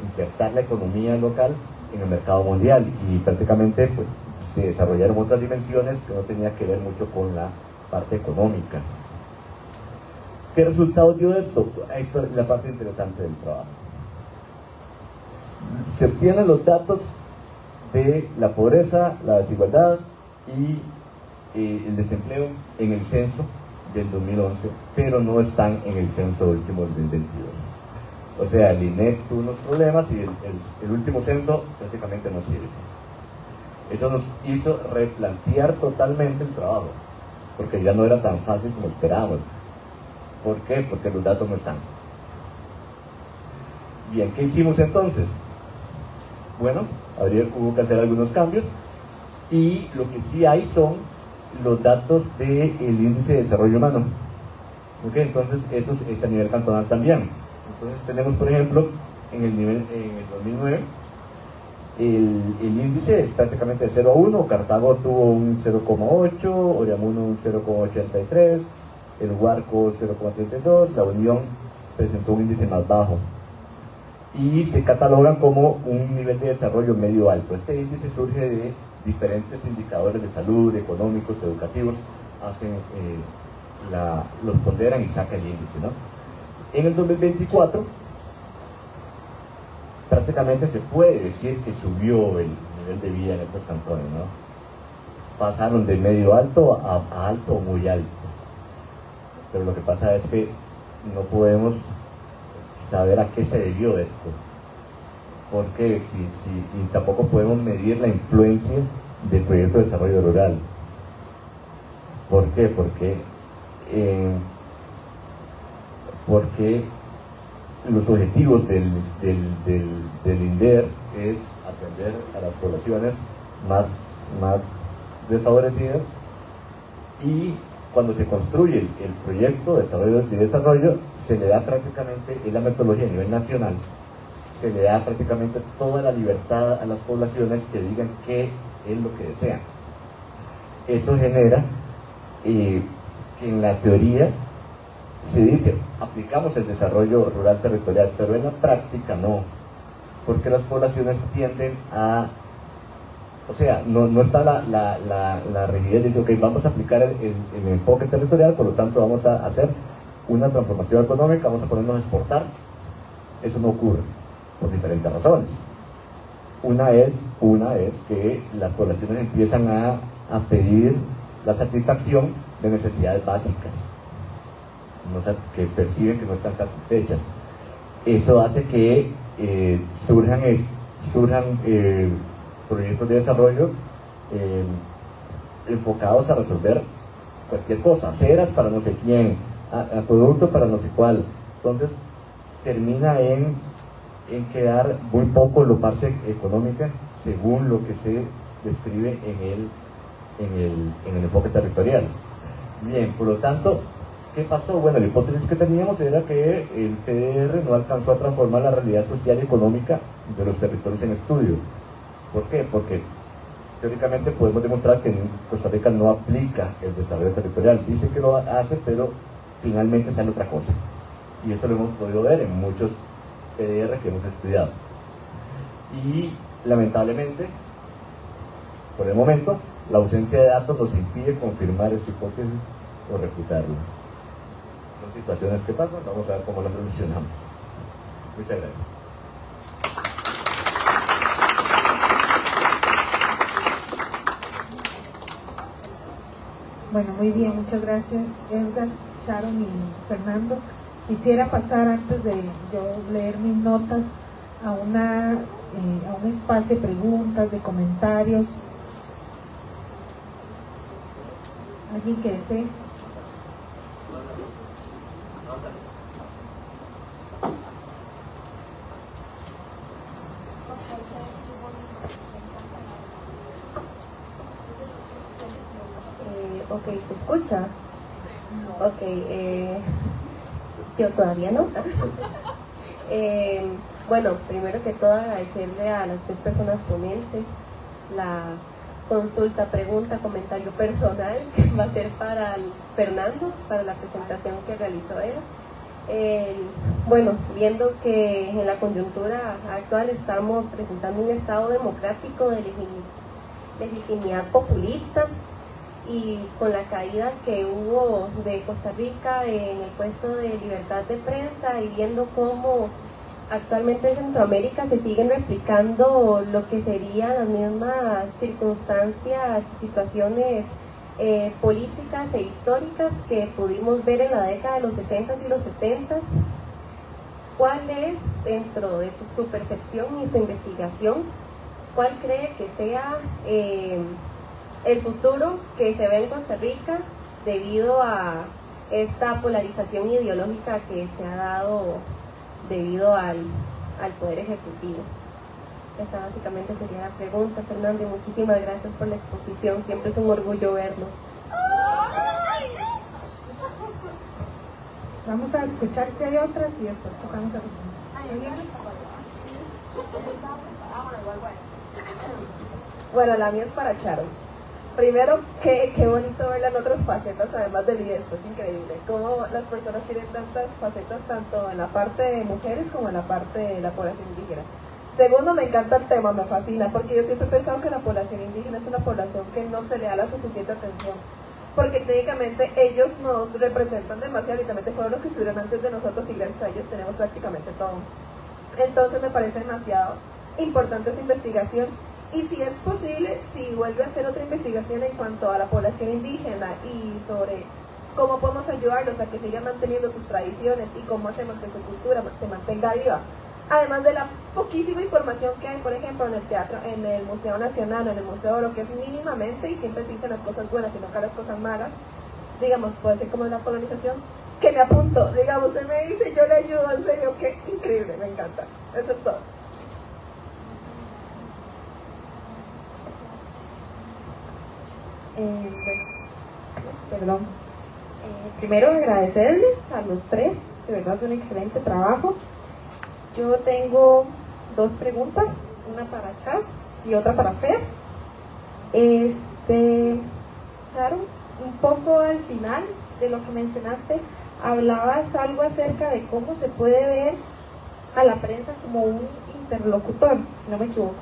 Insertar la economía local en el mercado mundial, y prácticamente pues, se desarrollaron otras dimensiones que no tenían que ver mucho con la parte económica. ¿Qué resultados dio esto? Esta es la parte interesante del trabajo. Se obtienen los datos de la pobreza, la desigualdad y el desempleo en el censo del 2011, pero no están en el censo último del 2022. O sea, el INEC tuvo unos problemas y el último censo prácticamente no sirve. Eso nos hizo replantear totalmente el trabajo, porque ya no era tan fácil como esperábamos. ¿Por qué? Porque los datos no están. Bien, ¿qué hicimos entonces? Bueno, hubo que hacer algunos cambios, y lo que sí hay son los datos del índice de desarrollo humano. ¿Ok? Entonces eso es a nivel cantonal también. Entonces tenemos, por ejemplo, en el 2009 el índice es prácticamente de 0 a 1. Cartago tuvo un 0,8, Oriamuno un 0,83, el Huarco 0,32, la Unión presentó un índice más bajo y se catalogan como un nivel de desarrollo medio alto. Este índice surge de diferentes indicadores de salud, económicos, educativos, los ponderan y sacan el índice, ¿no? En el 2024 prácticamente se puede decir que subió el nivel de vida en estos cantones, ¿no? Pasaron de medio alto a alto o muy alto. Pero lo que pasa es que no podemos saber a qué se debió esto, porque y tampoco podemos medir la influencia del proyecto de desarrollo rural. ¿Por qué? Porque los objetivos del INDER es atender a las poblaciones más desfavorecidas, y cuando se construye el proyecto de desarrollo se le da prácticamente, en la metodología a nivel nacional, se le da prácticamente toda la libertad a las poblaciones que digan qué es lo que desean. Eso genera que en la teoría se dice, aplicamos el desarrollo rural territorial, pero en la práctica no, porque las poblaciones tienden a, o sea, no está la rigidez de decir, ok, vamos a aplicar el enfoque territorial, por lo tanto vamos a hacer una transformación económica, vamos a ponernos a exportar. Eso no ocurre, por diferentes razones. Una es que las poblaciones empiezan a pedir la satisfacción de necesidades básicas, que perciben que no están satisfechas. Eso hace que surjan proyectos de desarrollo enfocados a resolver cualquier cosa, aceras para no sé quién, acueducto para no sé cuál. Entonces termina en quedar muy poco la parte económica según lo que se describe en el enfoque territorial. Bien, por lo tanto, ¿qué pasó? Bueno, la hipótesis que teníamos era que el PDR no alcanzó a transformar la realidad social y económica de los territorios en estudio. ¿Por qué? Porque teóricamente podemos demostrar que en Costa Rica no aplica el desarrollo territorial. Dice que lo hace, pero finalmente sale otra cosa. Y esto lo hemos podido ver en muchos PDR que hemos estudiado. Y lamentablemente, por el momento, la ausencia de datos nos impide confirmar esta hipótesis o refutarla. Son situaciones que pasan, vamos a ver cómo las solucionamos. Muchas gracias. Bueno, muy bien, muchas gracias Edgar, Sharon y Fernando. Quisiera pasar, antes de yo leer mis notas, a un espacio de preguntas, de comentarios. ¿Alguien que desee? Ok, ¿se escucha? Ok, yo todavía no. Bueno, primero que todo agradecerle a las 3 personas ponentes la consulta, pregunta, comentario personal que va a ser para Fernando, para la presentación que realizó él. Bueno, viendo que en la coyuntura actual estamos presentando un estado democrático de legitimidad populista, y con la caída que hubo de Costa Rica en el puesto de libertad de prensa, y viendo cómo actualmente en Centroamérica se siguen replicando lo que serían las mismas circunstancias, situaciones políticas e históricas que pudimos ver en la década de los 60 y los 70, ¿cuál es, dentro de su percepción y su investigación, cuál cree que sea el futuro que se ve en Costa Rica debido a esta polarización ideológica que se ha dado debido al al Poder Ejecutivo. Esta básicamente sería la pregunta, Fernando, y muchísimas gracias por la exposición, siempre es un orgullo verlo. Vamos a escuchar si hay otras y después pasamos a responder. Bueno, la mía es para Charo. Primero, qué bonito verla en otras facetas, además del IDESPO, es increíble. Cómo las personas tienen tantas facetas, tanto en la parte de mujeres como en la parte de la población indígena. Segundo, me encanta el tema, me fascina, porque yo siempre he pensado que la población indígena es una población que no se le da la suficiente atención, porque técnicamente ellos nos representan demasiado y también fueron los que estuvieron antes de nosotros y gracias a ellos tenemos prácticamente todo. Entonces me parece demasiado importante esa investigación. Y si es posible, si vuelve a hacer otra investigación en cuanto a la población indígena y sobre cómo podemos ayudarlos a que sigan manteniendo sus tradiciones y cómo hacemos que su cultura se mantenga viva. Además de la poquísima información que hay, por ejemplo, en el teatro, en el Museo Nacional, en el Museo Oro, que es mínimamente y siempre se dicen las cosas buenas y nunca las cosas malas, digamos, puede ser como la colonización, que me apunto, digamos, él me dice, yo le ayudo, en serio, qué increíble, me encanta. Eso es todo. Primero agradecerles a los tres, de verdad un excelente trabajo. Yo tengo dos preguntas, una para Charo y otra para Fer. Charo, un poco al final de lo que mencionaste, hablabas algo acerca de cómo se puede ver a la prensa como un interlocutor, si no me equivoco.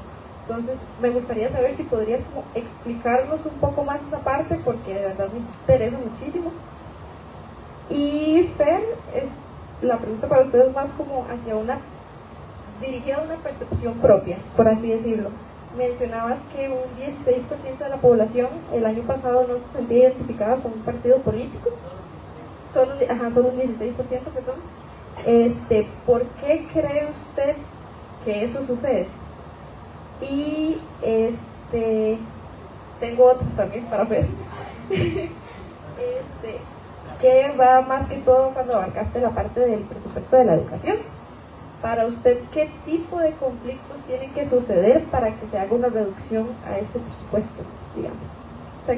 Entonces, me gustaría saber si podrías como explicarnos un poco más esa parte, porque de verdad me interesa muchísimo. Y Fer, la pregunta para ustedes es más como dirigida a una percepción propia, por así decirlo. Mencionabas que un 16% de la población el año pasado no se sentía identificada con un partido político. Solo un 16%, perdón. ¿Por qué cree usted que eso sucede? Y tengo otro también para ver. Que va más que todo cuando abarcaste la parte del presupuesto de la educación. Para usted, ¿qué tipo de conflictos tienen que suceder para que se haga una reducción a ese presupuesto, digamos? O sea,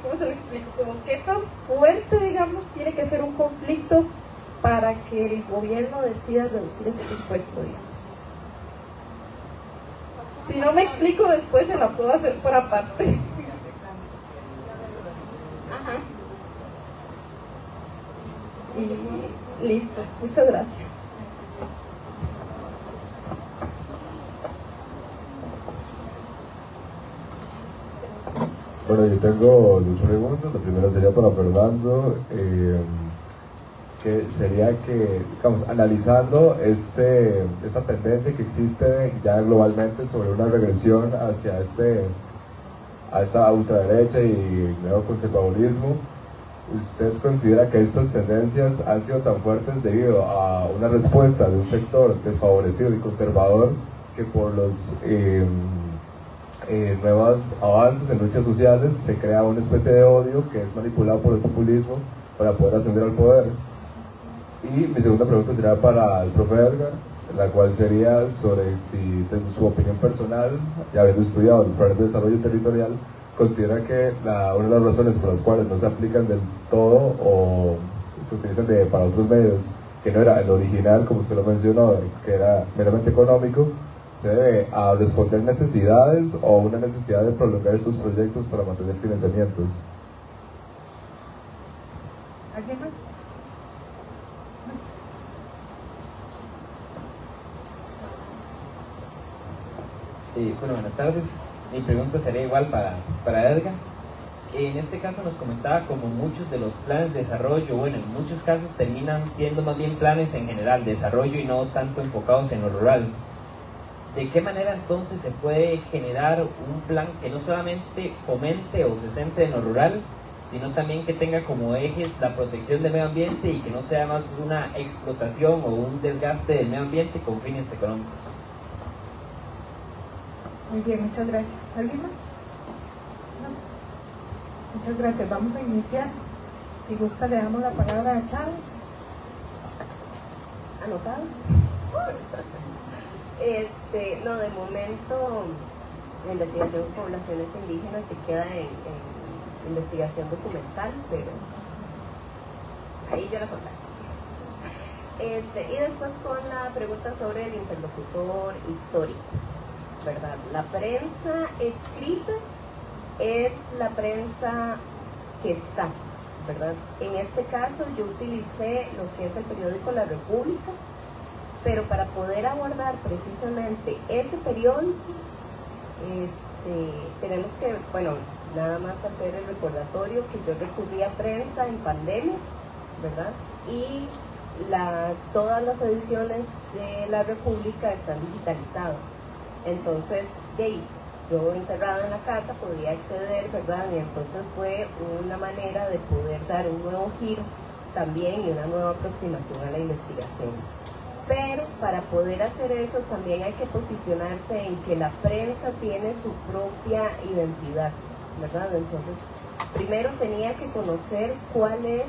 ¿cómo se lo explico? Como qué tan fuerte, digamos, tiene que ser un conflicto para que el gobierno decida reducir ese presupuesto, digamos. Si no me explico después se la puedo hacer por aparte. Ajá. Y listo, muchas gracias. Bueno, yo tengo dos preguntas. La primera sería para Fernando, que sería que, digamos, analizando esta tendencia que existe ya globalmente sobre una regresión hacia esta ultraderecha y neoconservadurismo, ¿usted considera que estas tendencias han sido tan fuertes debido a una respuesta de un sector desfavorecido y conservador que por los nuevos avances en luchas sociales se crea una especie de odio que es manipulado por el populismo para poder ascender al poder? Y mi segunda pregunta sería para el profe Edgar, la cual sería sobre si, desde su opinión personal, ya habiendo estudiado los planes de desarrollo territorial, considera que una de las razones por las cuales no se aplican del todo o se utilizan para otros medios, que no era el original, como usted lo mencionó, que era meramente económico, se debe a responder necesidades o una necesidad de prolongar estos proyectos para mantener financiamientos. ¿Alguien más? Bueno, buenas tardes. Mi pregunta sería igual para Edgar. En este caso nos comentaba como muchos de los planes de desarrollo, bueno, en muchos casos terminan siendo más bien planes en general de desarrollo y no tanto enfocados en lo rural. ¿De qué manera entonces se puede generar un plan que no solamente fomente o se centre en lo rural, sino también que tenga como ejes la protección del medio ambiente y que no sea más una explotación o un desgaste del medio ambiente con fines económicos? Muy bien, muchas gracias. ¿Alguien más? No. Muchas gracias. Vamos a iniciar. Si gusta, le damos la palabra a Charo. anotado. No, de momento la investigación con poblaciones indígenas se queda en investigación documental, pero ahí yo la conté. Y después con la pregunta sobre el interlocutor histórico, ¿verdad? La prensa escrita es la prensa que está, ¿verdad? En este caso yo utilicé lo que es el periódico La República, pero para poder abordar precisamente ese periódico, tenemos que, bueno, nada más hacer el recordatorio que yo recurrí a prensa en pandemia, ¿verdad? Y todas las ediciones de La República están digitalizadas. Entonces, yo encerrada en la casa podía acceder, ¿verdad? Y entonces fue una manera de poder dar un nuevo giro también y una nueva aproximación a la investigación. Pero para poder hacer eso también hay que posicionarse en que la prensa tiene su propia identidad, ¿verdad? Entonces, primero tenía que conocer cuál es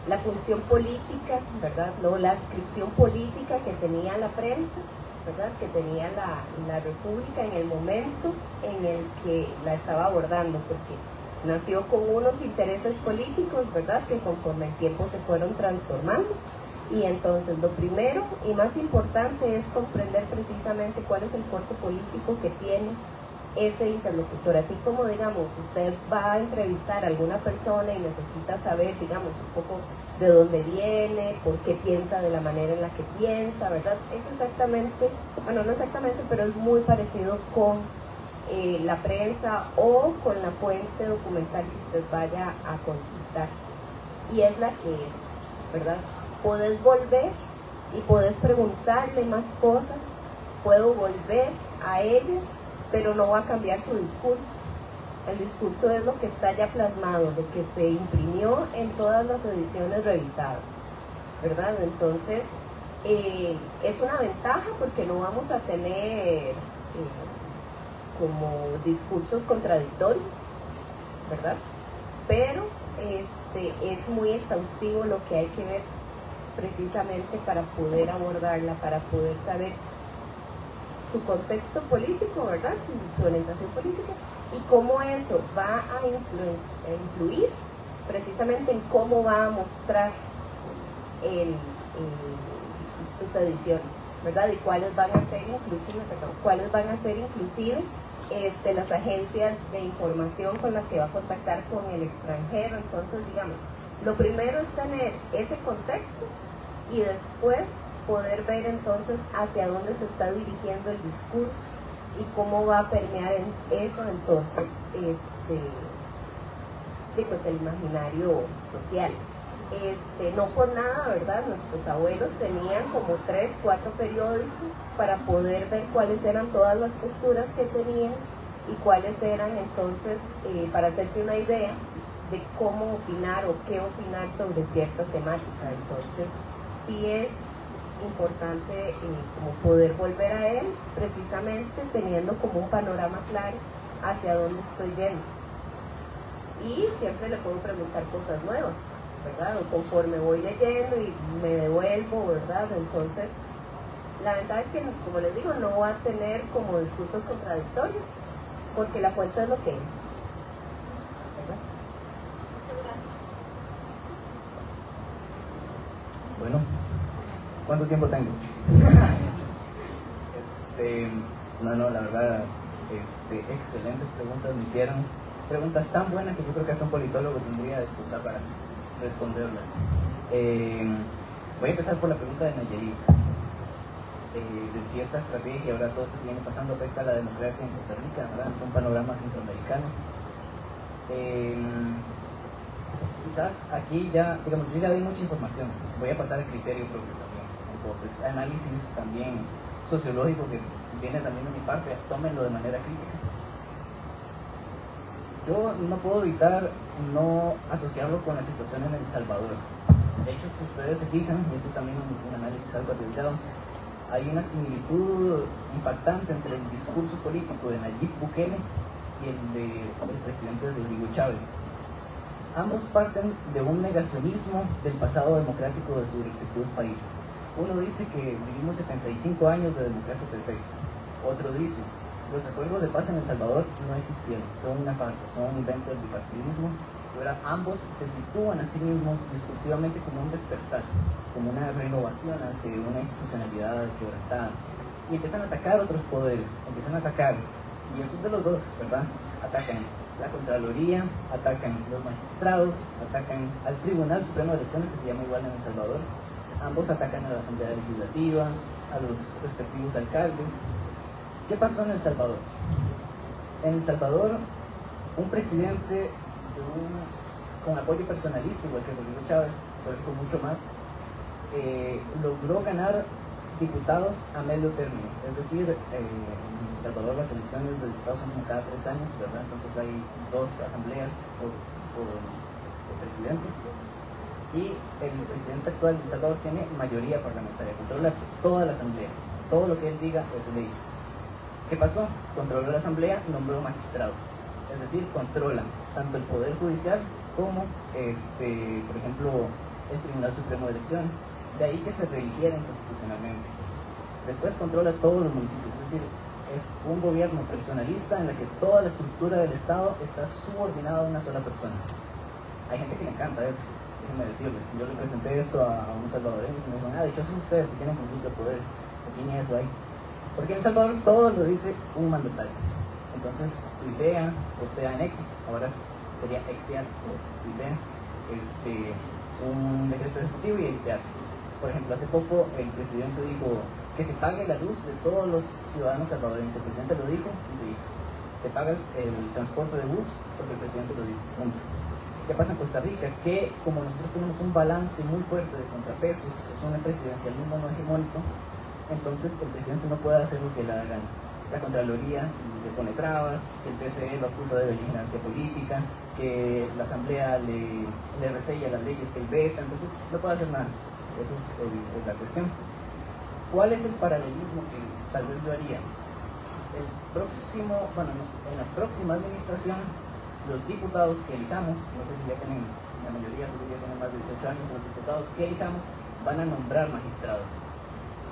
la función política, ¿verdad? No, la adscripción política que tenía la prensa, ¿verdad? Que tenía la República en el momento en el que la estaba abordando, porque nació con unos intereses políticos, ¿verdad? Que conforme el tiempo se fueron transformando. Y entonces lo primero y más importante es comprender precisamente cuál es el corte político que tiene ese interlocutor. Así como, digamos, usted va a entrevistar a alguna persona y necesita saber, digamos, un poco de dónde viene, por qué piensa de la manera en la que piensa, ¿verdad? Es exactamente, bueno, no exactamente, pero es muy parecido con la prensa o con la fuente documental que usted vaya a consultar. Y es la que es, ¿verdad? Podés volver y podés preguntarle más cosas, puedo volver a ella, pero no va a cambiar su discurso. El discurso es lo que está ya plasmado, lo que se imprimió en todas las ediciones revisadas, ¿verdad? Entonces, es una ventaja porque no vamos a tener como discursos contradictorios, ¿verdad? Pero es muy exhaustivo lo que hay que ver precisamente para poder abordarla, para poder saber su contexto político, ¿verdad? Su orientación política y cómo eso va a influir precisamente en cómo va a mostrar sus ediciones, ¿verdad? Y cuáles van a ser inclusive, las agencias de información con las que va a contactar con el extranjero. Entonces, digamos, lo primero es tener ese contexto y después poder ver entonces hacia dónde se está dirigiendo el discurso y cómo va a permear en eso entonces pues el imaginario social. No por nada, ¿verdad? Nuestros abuelos tenían como 3, 4 periódicos para poder ver cuáles eran todas las posturas que tenían y cuáles eran entonces, para hacerse una idea de cómo opinar o qué opinar sobre cierta temática. Entonces, sí es importante como poder volver a él, precisamente teniendo como un panorama claro hacia dónde estoy yendo. Y siempre le puedo preguntar cosas nuevas, ¿verdad? O conforme voy leyendo y me devuelvo, ¿verdad? Entonces, la ventaja es que, como les digo, no va a tener como discursos contradictorios, porque la fuente es lo que es, ¿verdad? Muchas gracias. Bueno, ¿cuánto tiempo tengo? No, la verdad, excelentes preguntas me hicieron. Preguntas tan buenas que yo creo que hasta un politólogo tendría de excusa para responderlas. Voy a empezar por la pregunta de Nayeli. De si esta estrategia, ahora todo esto que viene pasando, afecta a la democracia en Costa Rica, ¿verdad? En un panorama centroamericano. Quizás aquí ya, digamos, yo ya di mucha información. Voy a pasar al criterio propio también. Entonces, análisis también sociológico que viene también de mi parte, tómenlo de manera crítica. Yo no puedo evitar no asociarlo con la situación en El Salvador. De hecho, si ustedes se fijan, y esto también es un análisis algo arriesgado, hay una similitud impactante entre el discurso político de Nayib Bukele y el del presidente Rodrigo Chávez. Ambos parten de un negacionismo del pasado democrático de sus respectivos países. Uno dice que vivimos 75 años de democracia perfecta. Otro dice, los acuerdos de paz en El Salvador no existieron, son una farsa, son un invento del bipartidismo. Ahora ambos se sitúan a sí mismos discursivamente como un despertar, como una renovación ante una institucionalidad quebrantada. Y empiezan a atacar otros poderes, empiezan a atacar, y eso es de los dos, ¿verdad? Atacan la Contraloría, atacan los magistrados, atacan al Tribunal Supremo de Elecciones, que se llama igual en El Salvador. Ambos atacan a la Asamblea Legislativa, a los respectivos alcaldes. ¿Qué pasó en El Salvador? En El Salvador, un presidente con apoyo personalista, igual que Rodrigo Chávez, pero con mucho más, logró ganar diputados a medio término. Es decir, en El Salvador las elecciones de diputados son como cada 3 años, ¿verdad? Entonces hay 2 asambleas por presidente. Y el presidente actual de El Salvador tiene mayoría parlamentaria, controla toda la asamblea. Todo lo que él diga es ley. ¿Qué pasó? Controló la asamblea y nombró magistrados. Es decir, controlan tanto el Poder Judicial como, por ejemplo, el Tribunal Supremo de Elecciones. De ahí que se reeligieran constitucionalmente. Después controla todos los municipios, es decir, es un gobierno personalista en la que toda la estructura del Estado está subordinada a una sola persona. Hay gente que le encanta eso, déjenme decirles. Yo le presenté esto a unos salvadoreños y me dijeron, dichosos ustedes que tienen conflicto de poderes. Aquí ni eso hay. Porque en El Salvador todo lo dice un mandatario. Entonces, tuitea, postea en X, ahora sería exear, dice un decreto ejecutivo y ahí se hace. Por ejemplo, hace poco el presidente dijo que se pague la luz de todos los ciudadanos salvadoreños. El presidente lo dijo y se hizo. Se paga el transporte de bus porque el presidente lo dijo. Punto. ¿Qué pasa en Costa Rica? Que como nosotros tenemos un balance muy fuerte de contrapesos, es un presidencialismo no hegemónico, entonces el presidente no puede hacer lo que le da gana. La Contraloría le pone trabas, el TCE lo acusa de beligerancia política, que la Asamblea le resella las leyes que él veta, entonces no puede hacer nada. Esa es la cuestión. ¿Cuál es el paralelismo que tal vez yo haría? En la próxima administración, los diputados que elijamos, no sé si ya tienen, la mayoría si ya tienen más de 18 años, los diputados que elijamos van a nombrar magistrados,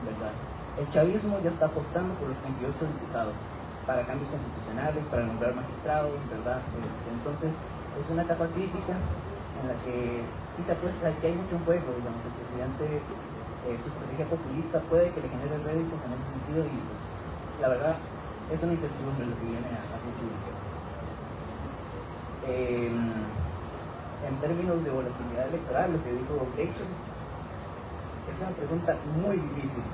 ¿verdad? El chavismo ya está apostando por los 38 diputados para cambios constitucionales, para nombrar magistrados, ¿verdad? Entonces, es una etapa crítica en la que sí se apuesta, sí hay mucho en juego, digamos, el presidente, su estrategia populista puede que le genere réditos en ese sentido y pues, la verdad es una incertidumbre lo que viene a futuro. En términos de volatilidad electoral, lo que dijo Rachel es una pregunta muy difícil,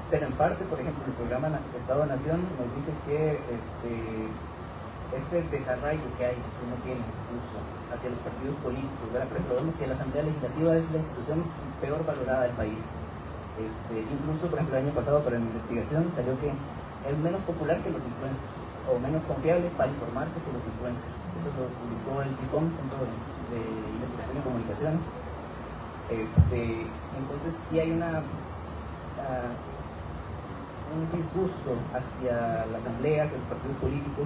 pero en parte, por ejemplo, el programa Estado-Nación nos dice que ese desarraigo que hay, que uno tiene incluso hacia los partidos políticos, ¿verdad? Por ejemplo, vemos que la Asamblea Legislativa es la institución peor valorada del país. Incluso, por ejemplo, el año pasado para mi investigación salió que es menos popular que los influencers, o menos confiable para informarse que los influencers. Eso lo publicó el CICOM, Centro de Investigación y Comunicaciones. Entonces sí hay un disgusto hacia la Asamblea, hacia los partidos políticos,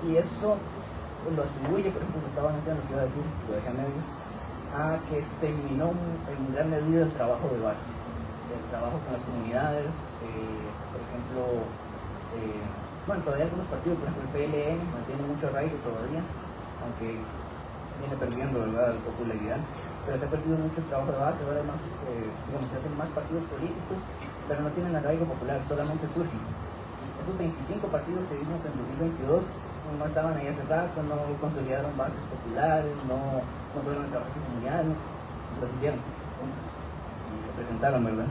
y eso lo atribuye, por ejemplo, el Estado-Nación, lo que iba a decir, lo deja medio, a que se eliminó en gran medida el trabajo de base, el trabajo con las comunidades, por ejemplo, todavía algunos partidos, por ejemplo el PLN, mantiene mucho arraigo todavía, aunque viene perdiendo, ¿verdad?, popularidad, pero se ha perdido mucho el trabajo de base. Ahora además, se hacen más partidos políticos, pero no tienen arraigo popular, solamente surgen. Esos 25 partidos que vimos en 2022 no estaban ahí hace rato, no consolidaron bases populares, no fueron a trabajar en comunidad, los hicieron y se presentaron, ¿verdad?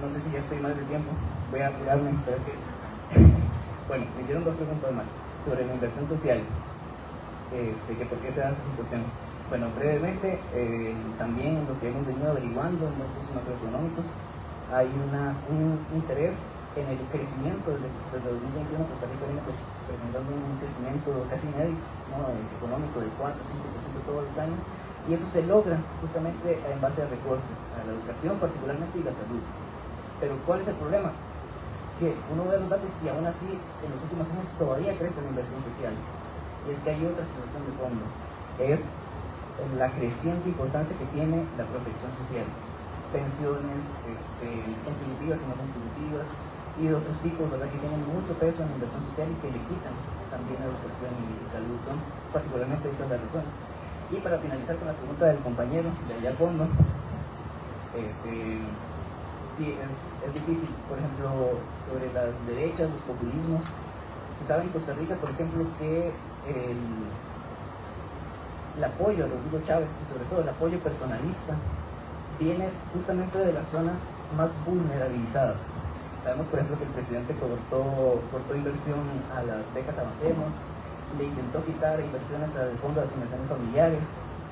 No sé si ya estoy mal de tiempo, voy a apurarme, pero es que bueno, me hicieron 2 preguntas más sobre la inversión social, que por qué se da esa situación. Bueno, brevemente, también lo que hemos venido averiguando en los cursos macroeconómicos, hay un interés en el crecimiento. Desde 2021 Costa Rica viene presentando un crecimiento casi inédito, ¿no?, económico del 4-5% todos los años, y eso se logra justamente en base a recortes, a la educación particularmente y la salud. Pero ¿cuál es el problema? Que uno ve los datos y aún así en los últimos años todavía crece la inversión social, y es que hay otra situación de fondo. es la creciente importancia que tiene la protección social, pensiones contributivas y no contributivas y de otros tipos, ¿verdad?, que tienen mucho peso en la inversión social y que le quitan también educación y salud. Son particularmente esa es la razón. Y para finalizar con la pregunta del compañero de allá al fondo, sí, es difícil, por ejemplo, sobre las derechas, los populismos. Se sabe en Costa Rica, por ejemplo, que el apoyo a Rodrigo Chávez, y sobre todo el apoyo personalista, viene justamente de las zonas más vulnerabilizadas. Sabemos, por ejemplo, que el presidente cortó inversión a las becas Avancemos, le intentó quitar inversiones al Fondo de Asignaciones Familiares,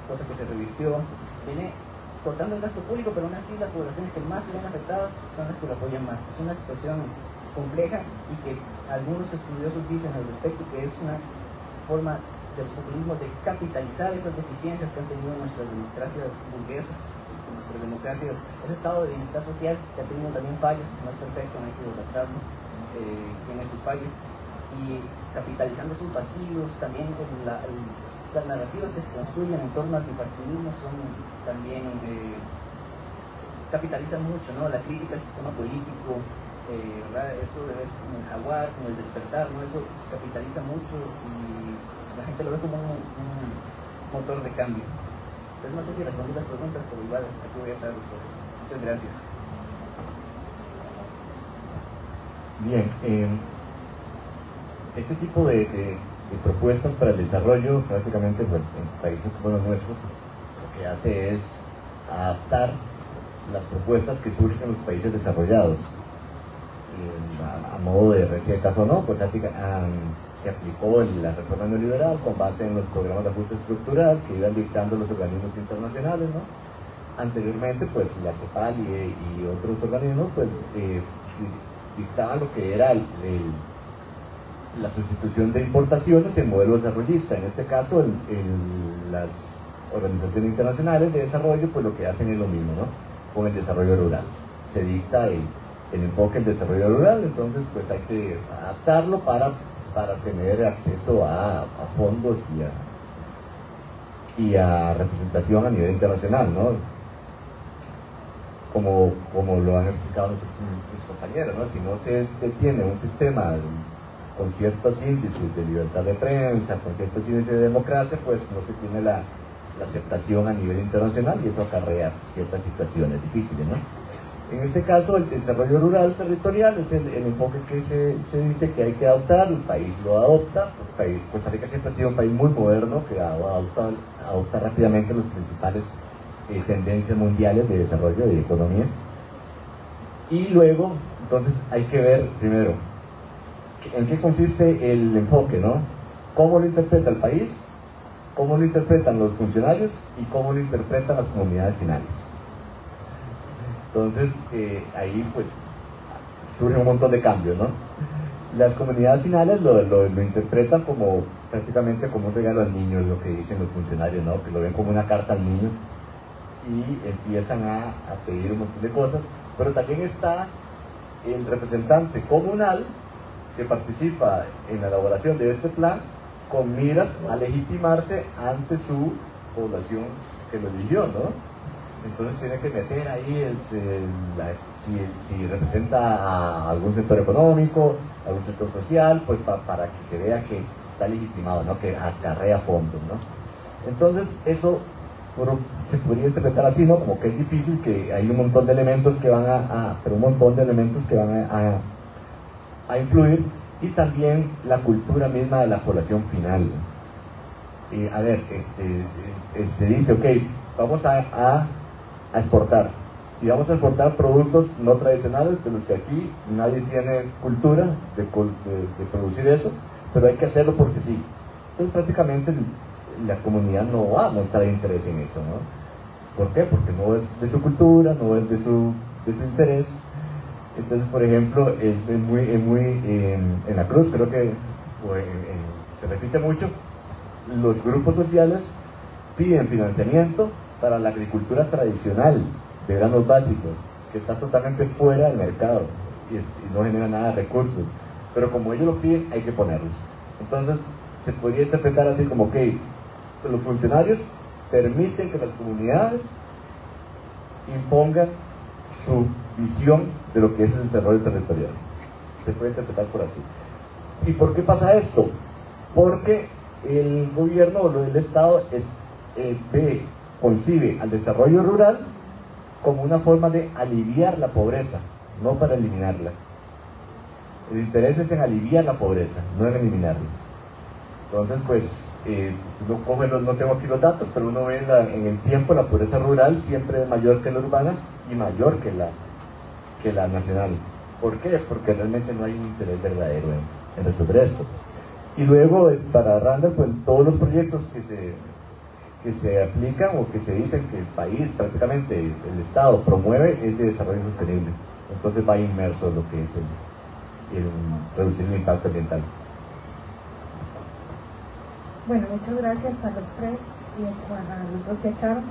cosa que se revirtió. Viene cortando el gasto público, pero aún así las poblaciones que más se ven afectadas son las que lo apoyan más. Es una situación compleja y que algunos estudiosos dicen al respecto que es una forma del populismo de capitalizar esas deficiencias que han tenido nuestras democracias burguesas, nuestras democracias, ese estado de bienestar social que ha tenido también fallos, no es perfecto, no hay que idolatrarlo, tiene sus fallos, y capitalizando sus vacíos, también las narrativas que se construyen en torno al bipartidismo son también capitalizan mucho, ¿no? La crítica al sistema político, ¿verdad? Eso de ver como el jaguar, como el despertar, ¿no? Eso capitaliza mucho y la gente lo ve como un motor de cambio. Entonces no sé si respondí las preguntas, pero igual aquí voy a estar. Muchas gracias. Bien, este tipo de propuestas para el desarrollo, prácticamente pues, en países como los nuestros, lo que hace es adaptar las propuestas que surgen en los países desarrollados. A modo de recetas o no, pues así se aplicó la reforma neoliberal con base en los programas de ajuste estructural que iban dictando los organismos internacionales, ¿no? Anteriormente, pues la CEPAL y otros organismos, pues dictaban lo que era la sustitución de importaciones en modelo desarrollista. En este caso, las organizaciones internacionales de desarrollo, pues lo que hacen es lo mismo, ¿no? Con el desarrollo rural. Se dicta el enfoque del desarrollo rural, entonces pues hay que adaptarlo para tener acceso a fondos y a representación a nivel internacional, ¿no? Como lo han explicado nuestros compañeros, ¿no? Si no se tiene un sistema con ciertos índices de libertad de prensa, con ciertos índices de democracia, pues no se tiene la aceptación a nivel internacional y eso acarrea ciertas situaciones difíciles, ¿no? En este caso, el desarrollo rural territorial es el enfoque que se dice que hay que adoptar, el país lo adopta. Costa Rica siempre ha sido un país muy moderno que adopta rápidamente las principales tendencias mundiales de desarrollo y de economía. Y luego, entonces, hay que ver primero en qué consiste el enfoque, ¿no? ¿Cómo lo interpreta el país? ¿Cómo lo interpretan los funcionarios? ¿Y cómo lo interpretan las comunidades finales? Entonces, ahí pues surge un montón de cambios, ¿no? Las comunidades finales lo interpretan como prácticamente como un regalo al niño, es lo que dicen los funcionarios, ¿no? Que lo ven como una carta al niño y empiezan a pedir un montón de cosas, pero también está el representante comunal que participa en la elaboración de este plan con miras a legitimarse ante su población que lo eligió, ¿no? Entonces tiene que meter ahí si representa a algún sector económico, a algún sector social, pues para que se vea que está legitimado, ¿no? Que acarrea fondos, ¿no? Entonces eso se podría interpretar así, ¿no? Como que es difícil, que hay un montón de elementos que van a influir, y también la cultura misma de la población final. Se dice, ok, vamos a exportar, y vamos a exportar productos no tradicionales, de los que aquí nadie tiene cultura de producir eso, pero hay que hacerlo porque sí. Entonces prácticamente la comunidad no va a mostrar interés en eso, ¿no? ¿Por qué? Porque no es de su cultura, no es de su interés. Entonces, por ejemplo, en la Cruz, creo que se repite mucho, los grupos sociales piden financiamiento para la agricultura tradicional de granos básicos, que está totalmente fuera del mercado y no genera nada de recursos, pero como ellos lo piden, hay que ponerlos. Entonces se podría interpretar así como que los funcionarios permiten que las comunidades impongan su visión de lo que es el desarrollo territorial. Se puede interpretar por así. ¿Y por qué pasa esto? Porque el gobierno o el Estado concibe al desarrollo rural como una forma de aliviar la pobreza, no para eliminarla. El interés es en aliviar la pobreza, no en eliminarla. Entonces, pues, no tengo aquí los datos, pero uno ve en el tiempo la pobreza rural siempre es mayor que la urbana y mayor que la nacional. ¿Por qué? Porque realmente no hay un interés verdadero en resolver esto. Y luego, para Randall, pues todos los proyectos que se aplican o que se dicen que el país, prácticamente el Estado promueve, es de desarrollo sostenible. Entonces va inmerso en lo que es el reducir el impacto ambiental. Bueno, muchas gracias a los tres y a los dos y a Charo.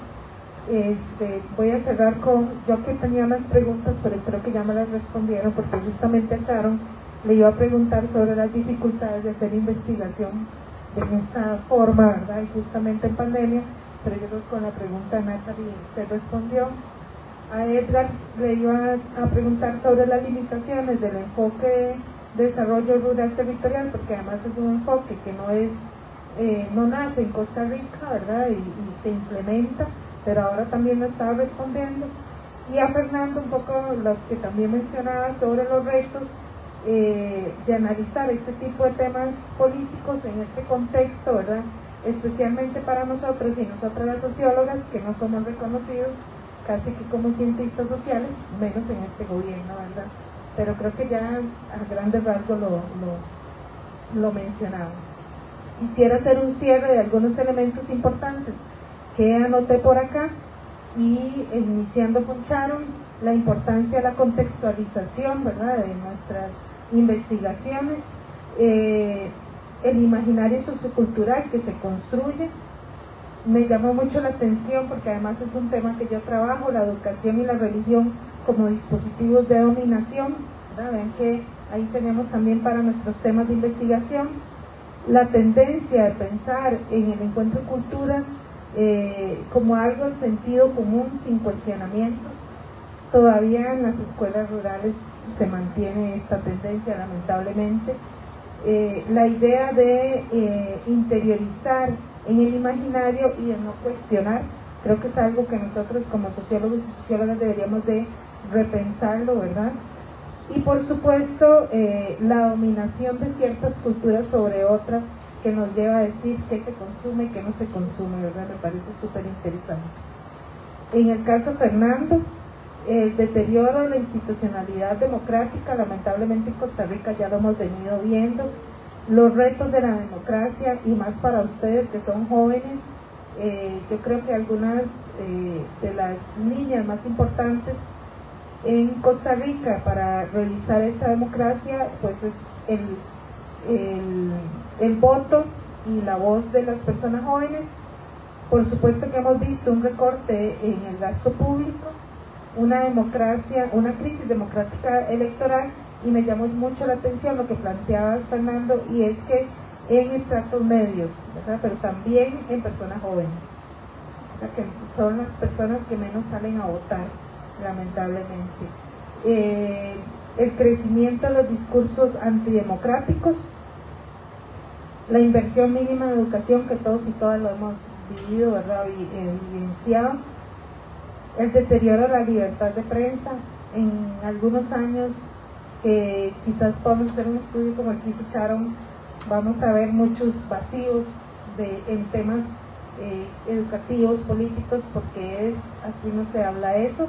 Voy a cerrar con, yo que tenía más preguntas, pero creo que ya me las respondieron, porque justamente a Charo le iba a preguntar sobre las dificultades de hacer investigación en esta forma, ¿verdad? Y justamente en pandemia, pero yo creo que con la pregunta de Natalie se respondió. A Edgar le iba a preguntar sobre las limitaciones del enfoque de desarrollo rural territorial, porque además es un enfoque que no nace en Costa Rica, ¿verdad? Y se implementa, pero ahora también lo estaba respondiendo. Y a Fernando un poco lo que también mencionaba sobre los retos de analizar este tipo de temas políticos en este contexto, ¿verdad? Especialmente para nosotros y nosotras las sociólogas, que no somos reconocidos casi que como cientistas sociales, menos en este gobierno, ¿verdad? Pero creo que ya a grandes rasgos lo mencionaba. Quisiera hacer un cierre de algunos elementos importantes que anoté por acá y iniciando con Sharon, la importancia de la contextualización, ¿verdad?, de nuestras investigaciones, el imaginario sociocultural que se construye. Me llamó mucho la atención porque además es un tema que yo trabajo, la educación y la religión como dispositivos de dominación, ¿verdad? Vean que ahí tenemos también para nuestros temas de investigación la tendencia de pensar en el encuentro de culturas como algo en sentido común, sin cuestionamientos. Todavía en las escuelas rurales se mantiene esta tendencia, lamentablemente. La idea de interiorizar en el imaginario y de no cuestionar, creo que es algo que nosotros como sociólogos y sociólogas deberíamos de repensarlo, ¿verdad? Y por supuesto la dominación de ciertas culturas sobre otras, que nos lleva a decir qué se consume y qué no se consume, ¿verdad? Me parece súper interesante. En el caso Fernando, el deterioro de la institucionalidad democrática, lamentablemente en Costa Rica ya lo hemos venido viendo, los retos de la democracia y más para ustedes que son jóvenes. Yo creo que algunas de las líneas más importantes en Costa Rica para realizar esa democracia pues es el voto y la voz de las personas jóvenes. Por supuesto que hemos visto un recorte en el gasto público, una crisis democrática electoral, y me llamó mucho la atención lo que planteabas, Fernando, y es que en estratos medios, ¿verdad?, pero también en personas jóvenes, ¿verdad?, que son las personas que menos salen a votar, lamentablemente. El crecimiento de los discursos antidemocráticos, la inversión mínima de educación que todos y todas lo hemos vivido, ¿verdad?, y evidenciado, el deterioro de la libertad de prensa. En algunos años quizás podamos hacer un estudio como el que hizo Sharon, vamos a ver muchos vacíos en temas educativos, políticos, porque aquí no se habla eso.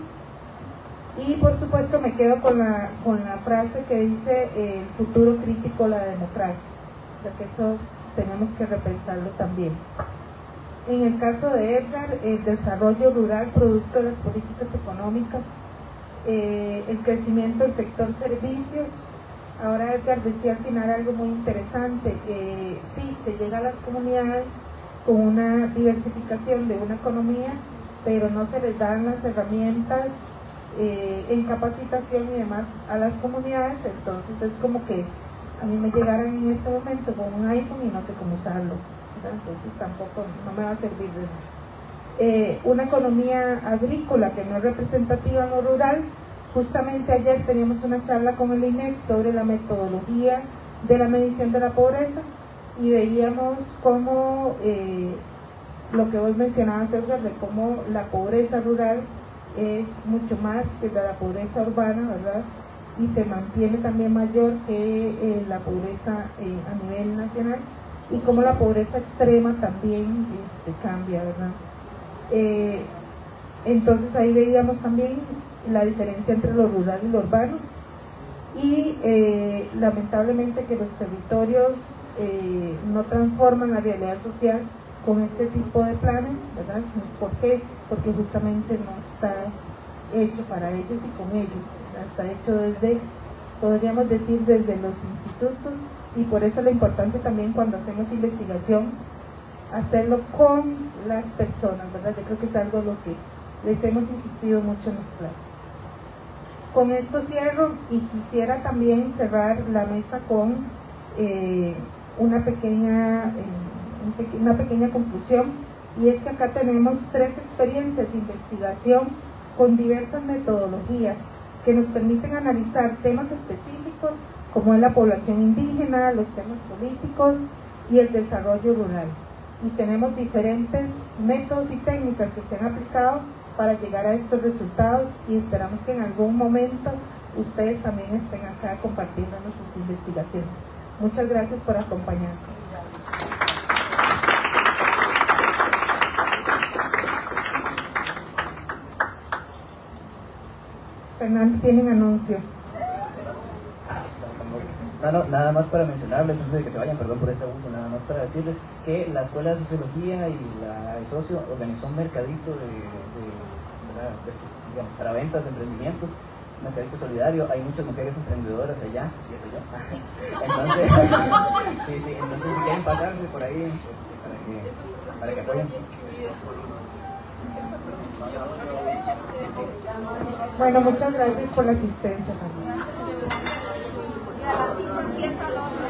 Y por supuesto me quedo con la frase que dice el futuro crítico, la democracia, porque eso tenemos que repensarlo también. En el caso de Edgar, el desarrollo rural producto de las políticas económicas, el crecimiento del sector servicios. Ahora Edgar decía al final algo muy interesante, sí, se llega a las comunidades con una diversificación de una economía, pero no se les dan las herramientas en capacitación y demás a las comunidades. Entonces es como que a mí me llegaran en este momento con un iPhone y no sé cómo usarlo. ¿verdad? Entonces tampoco no me va a servir de nada. Una economía agrícola que no es representativa en lo rural. Justamente ayer teníamos una charla con el INEC sobre la metodología de la medición de la pobreza y veíamos cómo lo que vos mencionabas, Edgar, de cómo la pobreza rural es mucho más que la pobreza urbana, ¿verdad? Y se mantiene también mayor que la pobreza a nivel nacional, y cómo la pobreza extrema también cambia, ¿verdad? Entonces ahí veíamos también la diferencia entre lo rural y lo urbano, y lamentablemente que los territorios no transforman la realidad social con este tipo de planes, ¿verdad? ¿Por qué? Porque justamente no está hecho para ellos y con ellos, ¿verdad? Está hecho desde, podríamos decir, desde los institutos, y por eso la importancia también cuando hacemos investigación, hacerlo con las personas, ¿verdad? Yo creo que es algo lo que les hemos insistido mucho en las clases. Con esto cierro y quisiera también cerrar la mesa con una pequeña conclusión, y es que acá tenemos 3 experiencias de investigación con diversas metodologías que nos permiten analizar temas específicos como es la población indígena, los temas políticos y el desarrollo rural. Y tenemos diferentes métodos y técnicas que se han aplicado para llegar a estos resultados, y esperamos que en algún momento ustedes también estén acá compartiéndonos sus investigaciones. Muchas gracias por acompañarnos. Fernando, tienen anuncio. No, nada más para mencionarles, antes de que se vayan, perdón por este abuso, nada más para decirles que la Escuela de Sociología y la socio organizó un mercadito digamos, para ventas de emprendimientos, un mercadito solidario. Hay muchas mujeres emprendedoras allá, y eso yo. Entonces, entonces si quieren pasarse por ahí, pues, para que apoyen. Bueno, muchas gracias por la asistencia también. Y a las 5 empieza la otra.